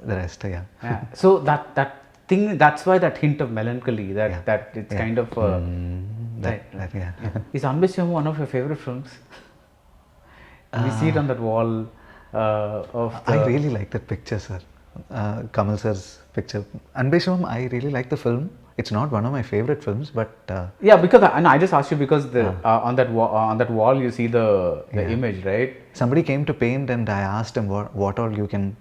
the rest. Yeah. Yeah. So that thing, that's why that hint of melancholy, that it's Yeah. kind of That, yeah. Is Ambisham one of your favorite films? We see it on that wall of the... I really like that picture, sir. Kamal sir's picture. Anbeshwam, I really like the film. It's not one of my favorite films, but Yeah, because I just asked you because on that wall you see the image, right? somebody came to paint and I asked him what all you can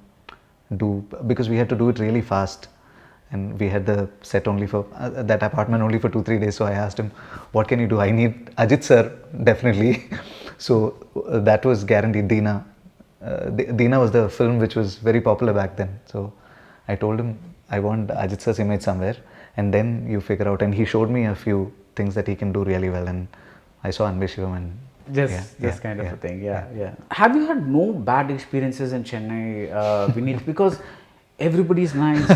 do, because we had to do it really fast and we had the set only for that apartment only for 2-3 days. So I asked him, what can you do? I need Ajit sir, definitely. So that was guaranteed. Deena was the film which was very popular back then. So I told him I want Ajit sir's image somewhere, and then you figure out. And he showed me a few things that he can do really well, and I saw Anbe Shivam and Just kind of a thing, yeah. Have you had no bad experiences in Chennai, Vineeth? Because everybody's nice,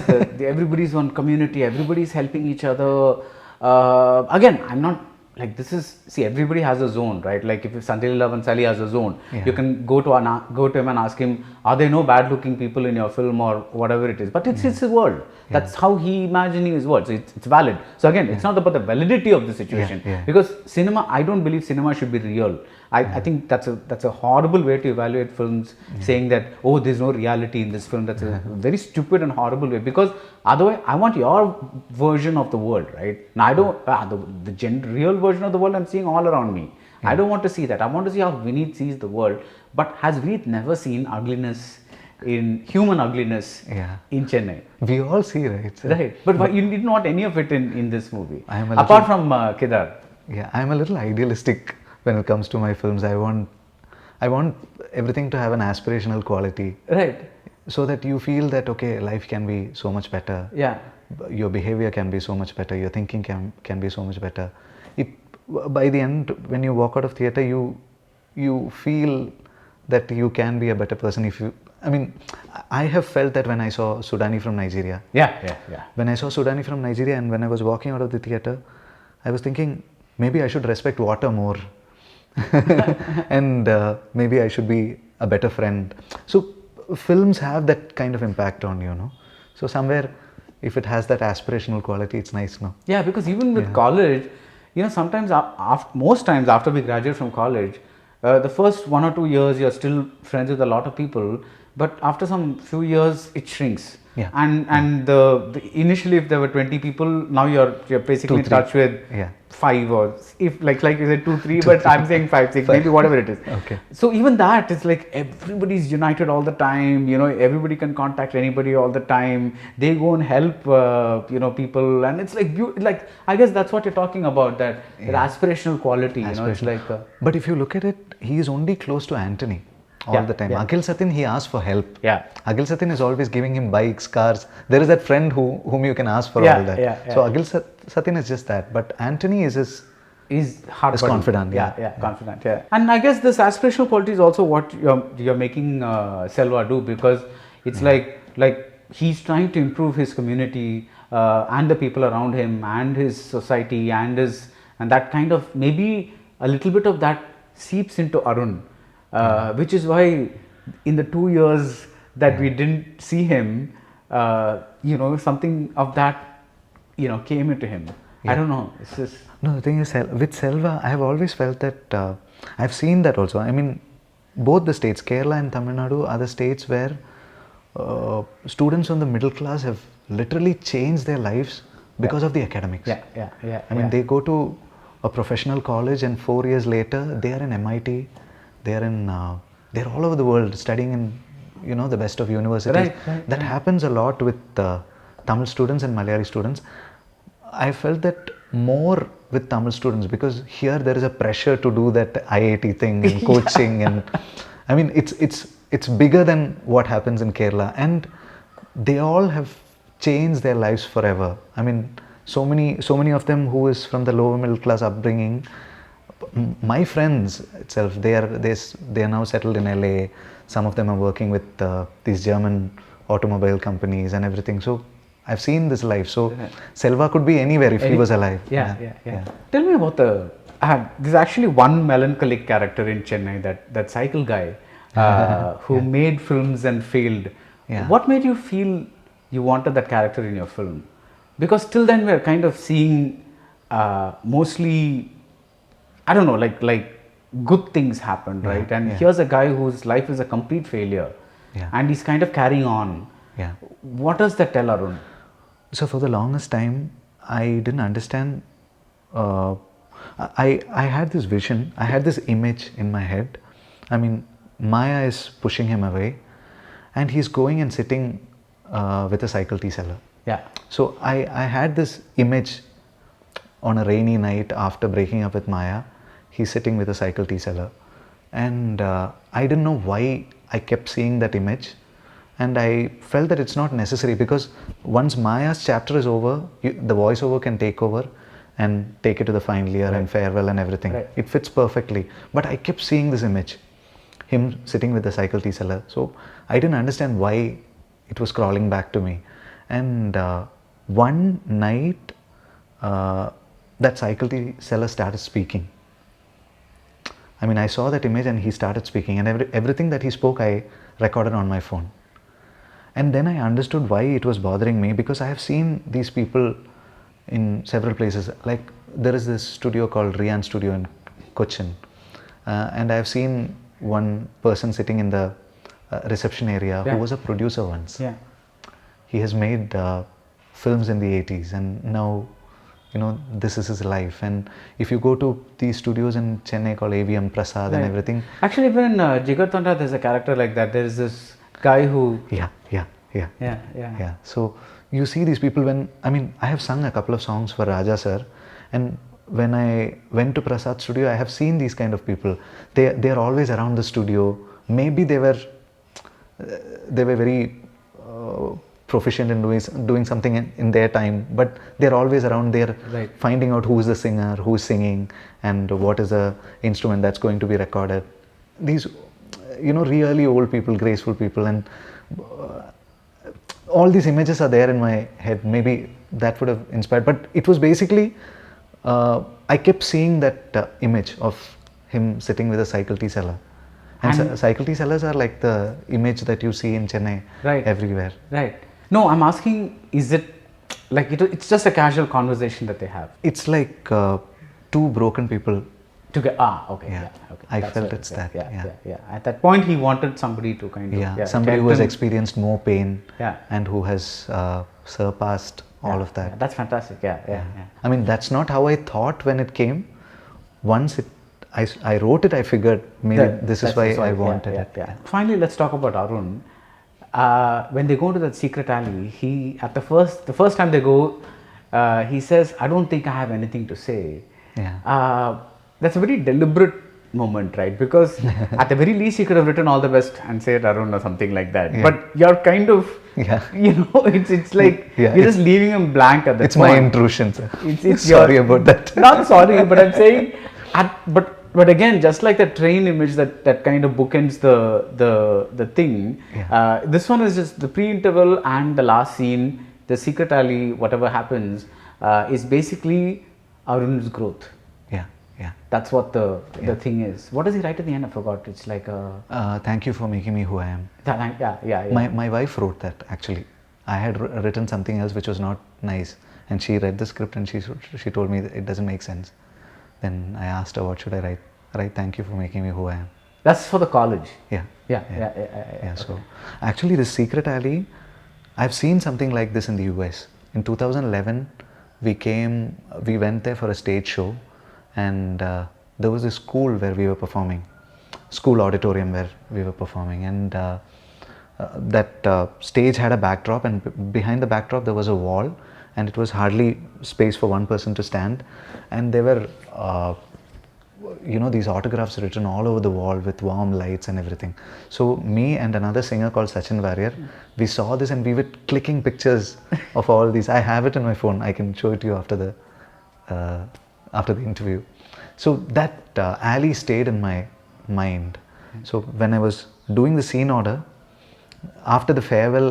everybody's one community, everybody's helping each other. Again, I'm not like this is, see, everybody has a zone, right? Like if Sanjay Leela Bhansali has a zone, you can go to him and ask him, are there no bad looking people in your film or whatever it is? But it's his world. That's how he imagining his world. So it's valid. So again, it's not about the validity of the situation, because cinema, I don't believe cinema should be real. I think that's a horrible way to evaluate films, saying that, oh, there's no reality in this film. That's a very stupid and horrible way, because otherwise I want your version of the world, right? Now I don't the real version of the world I'm seeing all around me. I don't want to see that. I want to see how Vineeth sees the world. But has Vineeth never seen ugliness, in human ugliness in Chennai? we all see, right? Sir? Right. But why, you didn't want any of it in this movie, Apart apart from Kedar. Yeah, I'm a little idealistic when it comes to my films. I want everything to have an aspirational quality. Right. So that you feel that, okay, life can be so much better. Yeah. Your behavior can be so much better. Your thinking can be so much better. By the end, when you walk out of theatre, you feel that you can be a better person if you... I mean, I have felt that when I saw Sudani from Nigeria. Yeah. When I saw Sudani from Nigeria and when I was walking out of the theatre, I was thinking, maybe I should respect water more. And maybe I should be a better friend. So films have that kind of impact on you, no? So somewhere, if it has that aspirational quality, it's nice, no? Yeah, because even with college, sometimes, most times after we graduate from college, the first 1 or 2 years you're still friends with a lot of people, but after some few years it shrinks. Yeah. And the initially if there were 20 people, now you're basically in touch with 5, or if like you said 2, 3, but I'm saying 5, 6, maybe whatever it is. Okay. So even that, it's like everybody's united all the time. Everybody can contact anybody all the time. They go and help people, and it's like I guess that's what you're talking about, that aspirational quality. It's like. But if you look at it, he is only close to Anthony all the time. Akhil Satin, he asks for help. Yeah. Akhil Satin is always giving him bikes, cars. There is that friend whom you can ask for all that. So Akhil Satin is just that. But Anthony is confident. Confident. Yeah. And I guess this aspirational quality is also what you're making Selva do, because it's like he's trying to improve his community and the people around him and his society and that kind of, maybe a little bit of that seeps into Arun. Which is why in the 2 years that we didn't see him, something of that, came into him. I don't know. It's just... No, the thing is, with Selva, I have always felt that, I've seen that also. I mean, both the states, Kerala and Tamil Nadu, are the states where students from the middle class have literally changed their lives because of the academics. I mean, they go to a professional college and 4 years later, they are in MIT. They're all over the world studying in, the best of universities. That happens a lot with Tamil students and Malayali students. I felt that more with Tamil students, because here there is a pressure to do that IIT thing and coaching, and I mean it's bigger than what happens in Kerala, and they all have changed their lives forever. I mean, so many of them who is from the lower middle class upbringing, my friends itself, they are now settled in LA. Some of them are working with these German automobile companies and everything. So I've seen this life. So Selva could be anywhere if he was alive. Yeah. Tell me about there's actually one melancholic character in Chennai, that cycle guy who made films and failed. Yeah. What made you feel you wanted that character in your film? Because till then we're kind of seeing mostly, I don't know, like good things happen, right? And here's a guy whose life is a complete failure, and he's kind of carrying on. Yeah. What does that tell, Arun? So for the longest time, I didn't understand. I had this vision. I had this image in my head. I mean, Maya is pushing him away, and he's going and sitting with a cycle tea seller. Yeah. So I had this image on a rainy night after breaking up with Maya. He's sitting with a cycle tea seller, and I didn't know why I kept seeing that image, and I felt that it's not necessary, because once Maya's chapter is over, the voiceover can take over and take it to the final year and farewell and everything. It fits perfectly. But I kept seeing this image, him sitting with the cycle tea seller. So I didn't understand why it was crawling back to me. And one night, that cycle tea seller started speaking. I mean, I saw that image and he started speaking, and everything that he spoke, I recorded on my phone. And then I understood why it was bothering me, because I have seen these people in several places. Like, there is this studio called Rian Studio in Cochin, and I have seen one person sitting in the reception area who was a producer once. Yeah. He has made films in the 80s, and now, you know, this is his life. And if you go to these studios in Chennai called AVM Prasad and everything. Actually, even in Jigar Thanda, there's a character like that. There is this guy who. Yeah. So you see these people when, I mean, I have sung a couple of songs for Raja sir, and when I went to Prasad studio, I have seen these kind of people. They are always around the studio. Maybe they were very proficient in doing something in their time, but they're always around there, finding out who's the singer, who's singing, and what is the instrument that's going to be recorded. These, you know, really old people, graceful people, and all these images are there in my head. Maybe that would have inspired, but it was basically, I kept seeing that image of him sitting with a cycle tea seller. And cycle tea sellers are like the image that you see in Chennai everywhere. Right. No, I'm asking, is it like it's just a casual conversation that they have? It's like two broken people. Okay. Yeah. Okay. I felt it's that. Yeah. At that point, he wanted somebody to kind of. Somebody who has experienced more pain. Yeah. And who has surpassed all of that. That's fantastic. Yeah. I mean, that's not how I thought when it came. Once I wrote it, I figured maybe this is why I wanted it. Yeah. Finally, let's talk about Arun. When they go to that secret alley, he the first time they go, he says, "I don't think I have anything to say." Yeah. That's a very deliberate moment, right? Because at the very least, he could have written all the best and said Arun or something like that. Yeah. But you're kind of, you know, it's like you're just leaving him blank at that point. It's my intrusion, sir. It's sorry about that. Not sorry, but I'm saying, but again, just like the train image that kind of bookends the thing, this one is just the pre-interval and the last scene, the secret alley, whatever happens, is basically Arun's growth. Yeah. That's what the thing is. What does he write at the end? I forgot. It's like thank you for making me who I am. Yeah. My wife wrote that, actually. I had written something else which was not nice, and she read the script and she told me that it doesn't make sense. Then I asked her, what should I write? Write thank you for making me who I am. That's for the college. Yeah. So actually, this secret alley, I've seen something like this in the US. In 2011, we went there for a stage show. And there was a school where we were performing, school auditorium where we were performing, and that stage had a backdrop, and behind the backdrop there was a wall, and it was hardly space for one person to stand, and there were these autographs written all over the wall with warm lights and everything. So me and another singer called Sachin Warrior, we saw this and we were clicking pictures of all these. I have it in my phone. I can show it to you after the interview. So that alley stayed in my mind. So when I was doing the scene order, after the farewell,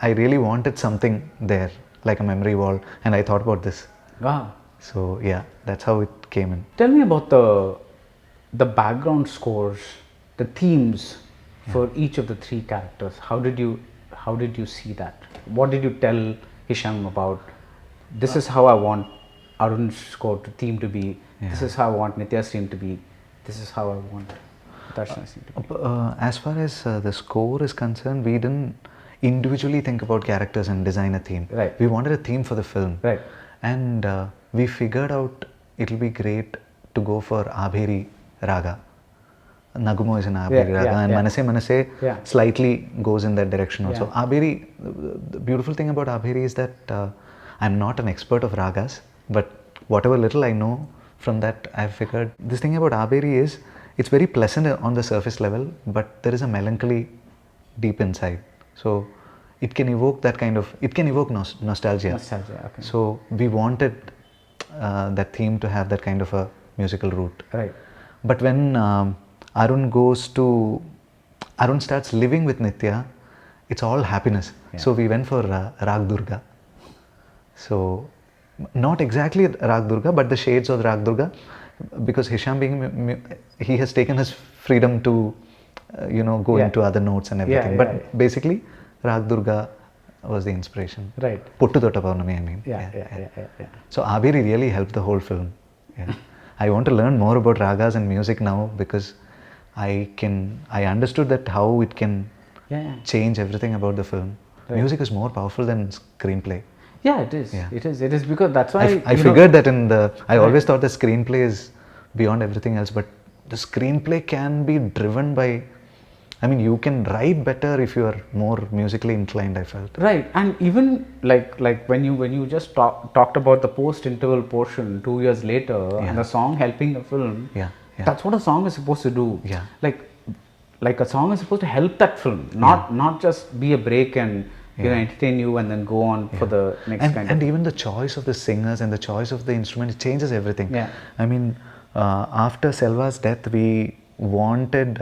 I really wanted something there, like a memory wall, and I thought about this. Wow. So yeah, that's how it came in. Tell me about the background scores, the themes for each of the three characters. How did you see that? What did you tell Hisham about? This is how I want Arun's score theme to be. This is how I want Nithya's theme to be. This is how I want Darshana's theme to be. As far as the score is concerned, we didn't individually think about characters and design a theme. Right. We wanted a theme for the film. Right. And we figured out it'll be great to go for Abheri Raga. Nagumo is an Abheri Raga, and Manase Manase slightly goes in that direction also. Abheri, the beautiful thing about Abheri is that I'm not an expert of ragas, but whatever little I know from that, I've figured this thing about Abheri is it's very pleasant on the surface level, but there is a melancholy deep inside. So it can evoke that kind of, it can evoke nostalgia. Nostalgia, okay. So we wanted that theme to have that kind of a musical root. Right. But when Arun starts living with Nithya, it's all happiness. So we went for Rag Durga. So not exactly Rag Durga, but the shades of Rag Durga, because Hisham he has taken his freedom to go into other notes and everything. But basically Rag Durga was the inspiration. Right. Puttu Totta Paurnami, I mean. Yeah. So Abheri really helped the whole film. Yeah. I want to learn more about ragas and music now, because I understood that how it can change everything about the film. Right. Music is more powerful than screenplay. Yeah, it is. Yeah. It is because that's why I figured that I always thought the screenplay is beyond everything else, but the screenplay can be driven by, I mean, you can write better if you are more musically inclined, I felt. Right. And even like when you just talked about the post-interval portion 2 years later, and the song helping the film, that's what a song is supposed to do. Yeah. Like a song is supposed to help that film, not just be a break and entertain you and then go on for the next and even the choice of the singers and the choice of the instrument, it changes everything. Yeah. I mean, after Selva's death, we wanted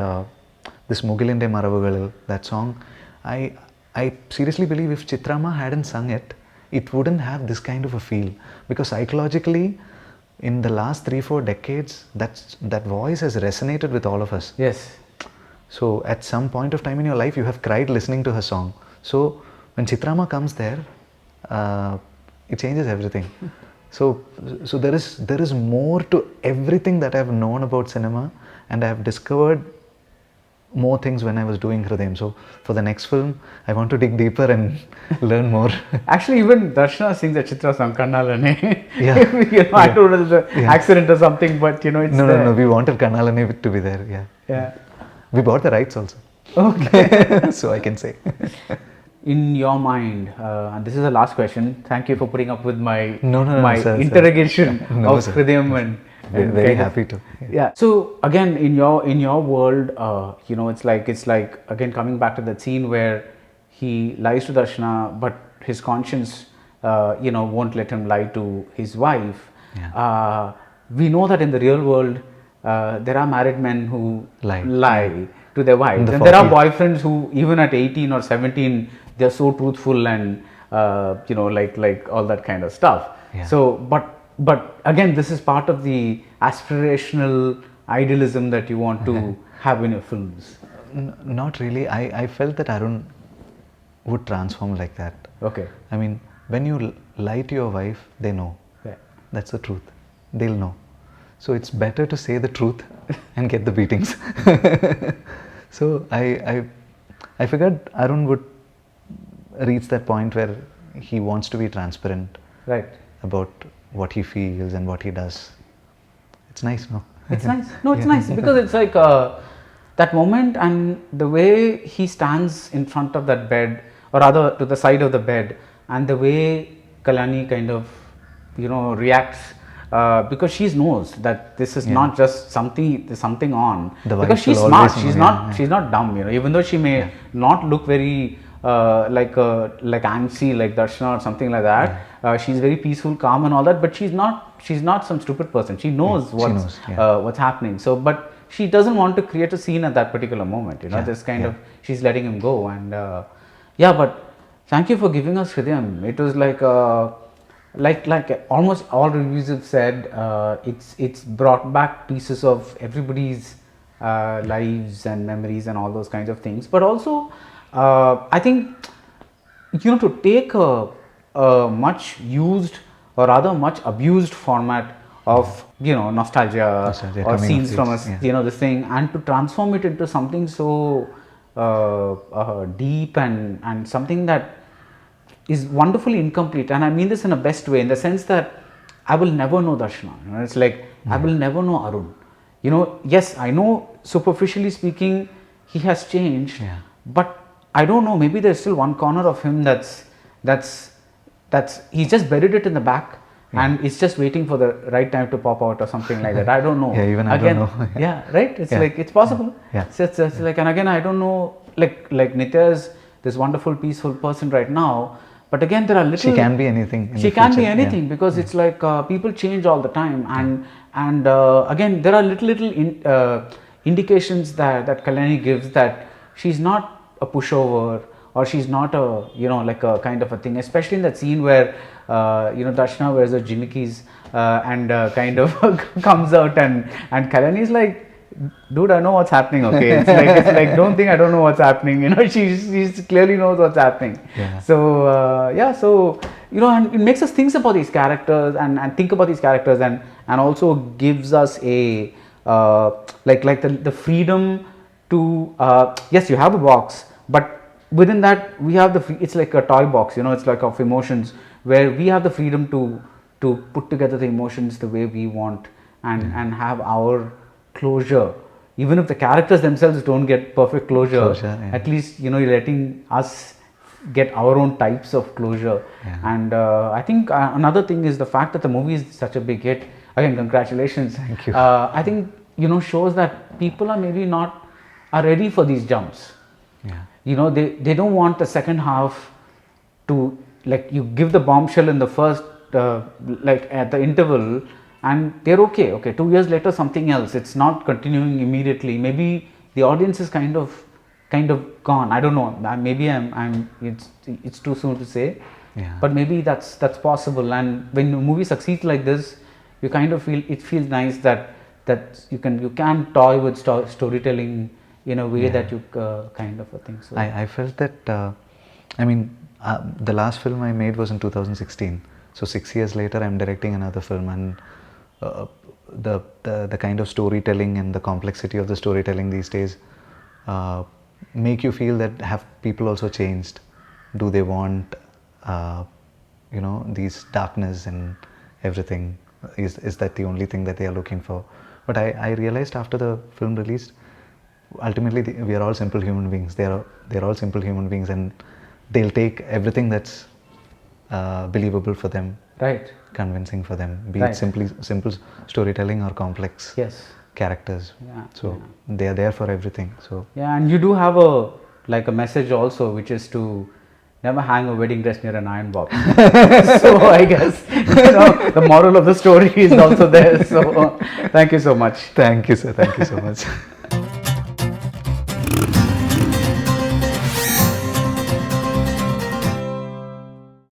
this Mugilinde Maravugalil, that song. I seriously believe if Chitrama hadn't sung it, it wouldn't have this kind of a feel, because psychologically in the last 3-4 decades that voice has resonated with all of us. Yes. So at some point of time in your life you have cried listening to her song. So when Chitrama comes there, it changes everything. So there is more to everything that I've known about cinema, and I've discovered more things when I was doing Hridayam. So for the next film, I want to dig deeper and learn more. Actually, even Darshana sings a Chitra song, Kannalane. Yeah. I don't know if it's an accident or something, but it's No, we wanted Kannalane to be there. Yeah. We bought the rights also. Okay. So I can say. In your mind, and this is the last question. Thank you for putting up with my sir, interrogation of Hridayam and very happy to. Yeah. So again, in your world, it's like again coming back to that scene where he lies to Darshana, but his conscience, won't let him lie to his wife. Yeah. We know that in the real world, there are married men who lie to their wives, and there are boyfriends who, even at 18 or 17, they're so truthful and like all that kind of stuff. Yeah. So, but again, this is part of the aspirational idealism that you want to have in your films. Not really. I felt that Arun would transform like that. Okay. I mean, when you lie to your wife, they know. Yeah. That's the truth. They'll know. So it's better to say the truth and get the beatings. So I figured Arun would reach that point where he wants to be transparent about what he feels and what he does. It's nice, no? It's nice. No, it's nice because it's like that moment and the way he stands in front of that bed, or rather to the side of the bed, and the way Kalyani kind of reacts. Because she knows that this is not just something on, because she's smart, she's not dumb, even though she may not look very like angsty like Darshana or something like that. She's very peaceful, calm, and all that. But she's not some stupid person. She knows what's happening. So, but she doesn't want to create a scene at that particular moment. You know, just kind of she's letting him go. And but thank you for giving us Hridayam. It was like almost all reviews have said, it's brought back pieces of everybody's lives and memories and all those kinds of things. But also, I think, to take a much used or rather much abused format of nostalgia or scenes from us, this thing, and to transform it into something so deep and something that is wonderfully incomplete. And I mean this in the best way, in the sense that I will never know Darshana. It's like I will never know Arun. Yes, I know superficially speaking he has changed, but I don't know, maybe there's still one corner of him that's he's just buried it in the back and it's just waiting for the right time to pop out or something like that. I don't know. Even I don't know. Right? It's like, it's possible. So it's like, and again, I don't know, like Nitya is this wonderful, peaceful person right now, but again, there are little... She can be anything. She can be anything because it's like people change all the time, and again, there are little indications that Kalyani gives that she's not a pushover, or she's not a like a kind of a thing, especially in that scene where Darshana wears her jimikis and kind of comes out and Kalyani's like, dude, I know what's happening, okay? It's like don't think I don't know what's happening, she clearly knows what's happening. So and it makes us think about these characters and think about these characters and also gives us a like the freedom to yes, you have a box, but within that we have it's like a toy box, it's like of emotions, where we have the freedom to put together the emotions the way we want and have our closure. Even if the characters themselves don't get perfect closure, at least you're letting us get our own types of closure. And I think another thing is the fact that the movie is such a big hit. Again, congratulations. Thank you. I think shows that people are maybe are ready for these jumps. They don't want the second half to, like, you give the bombshell in the first like at the interval and they're okay 2 years later something else, it's not continuing immediately. Maybe the audience is kind of gone. I don't know, maybe it's too soon to say, but maybe that's possible. And when a movie succeeds like this, you kind of feel, it feels nice that you can toy with storytelling in a way that you kind of a thing. So I felt that the last film I made was in 2016, so 6 years later I'm directing another film, and the kind of storytelling and the complexity of the storytelling these days make you feel that have people also changed? Do they want these darkness and everything? Is that the only thing that they are looking for? But I realized after the film released, ultimately we are all simple human beings. They're all simple human beings, and they'll take everything that's believable for them, convincing for them, be it simple storytelling or complex characters. They are there for everything. So and you do have a message also, which is to never hang a wedding dress near an iron box. So I guess the moral of the story is also there. So thank you so much. Thank you, sir. Thank you so much.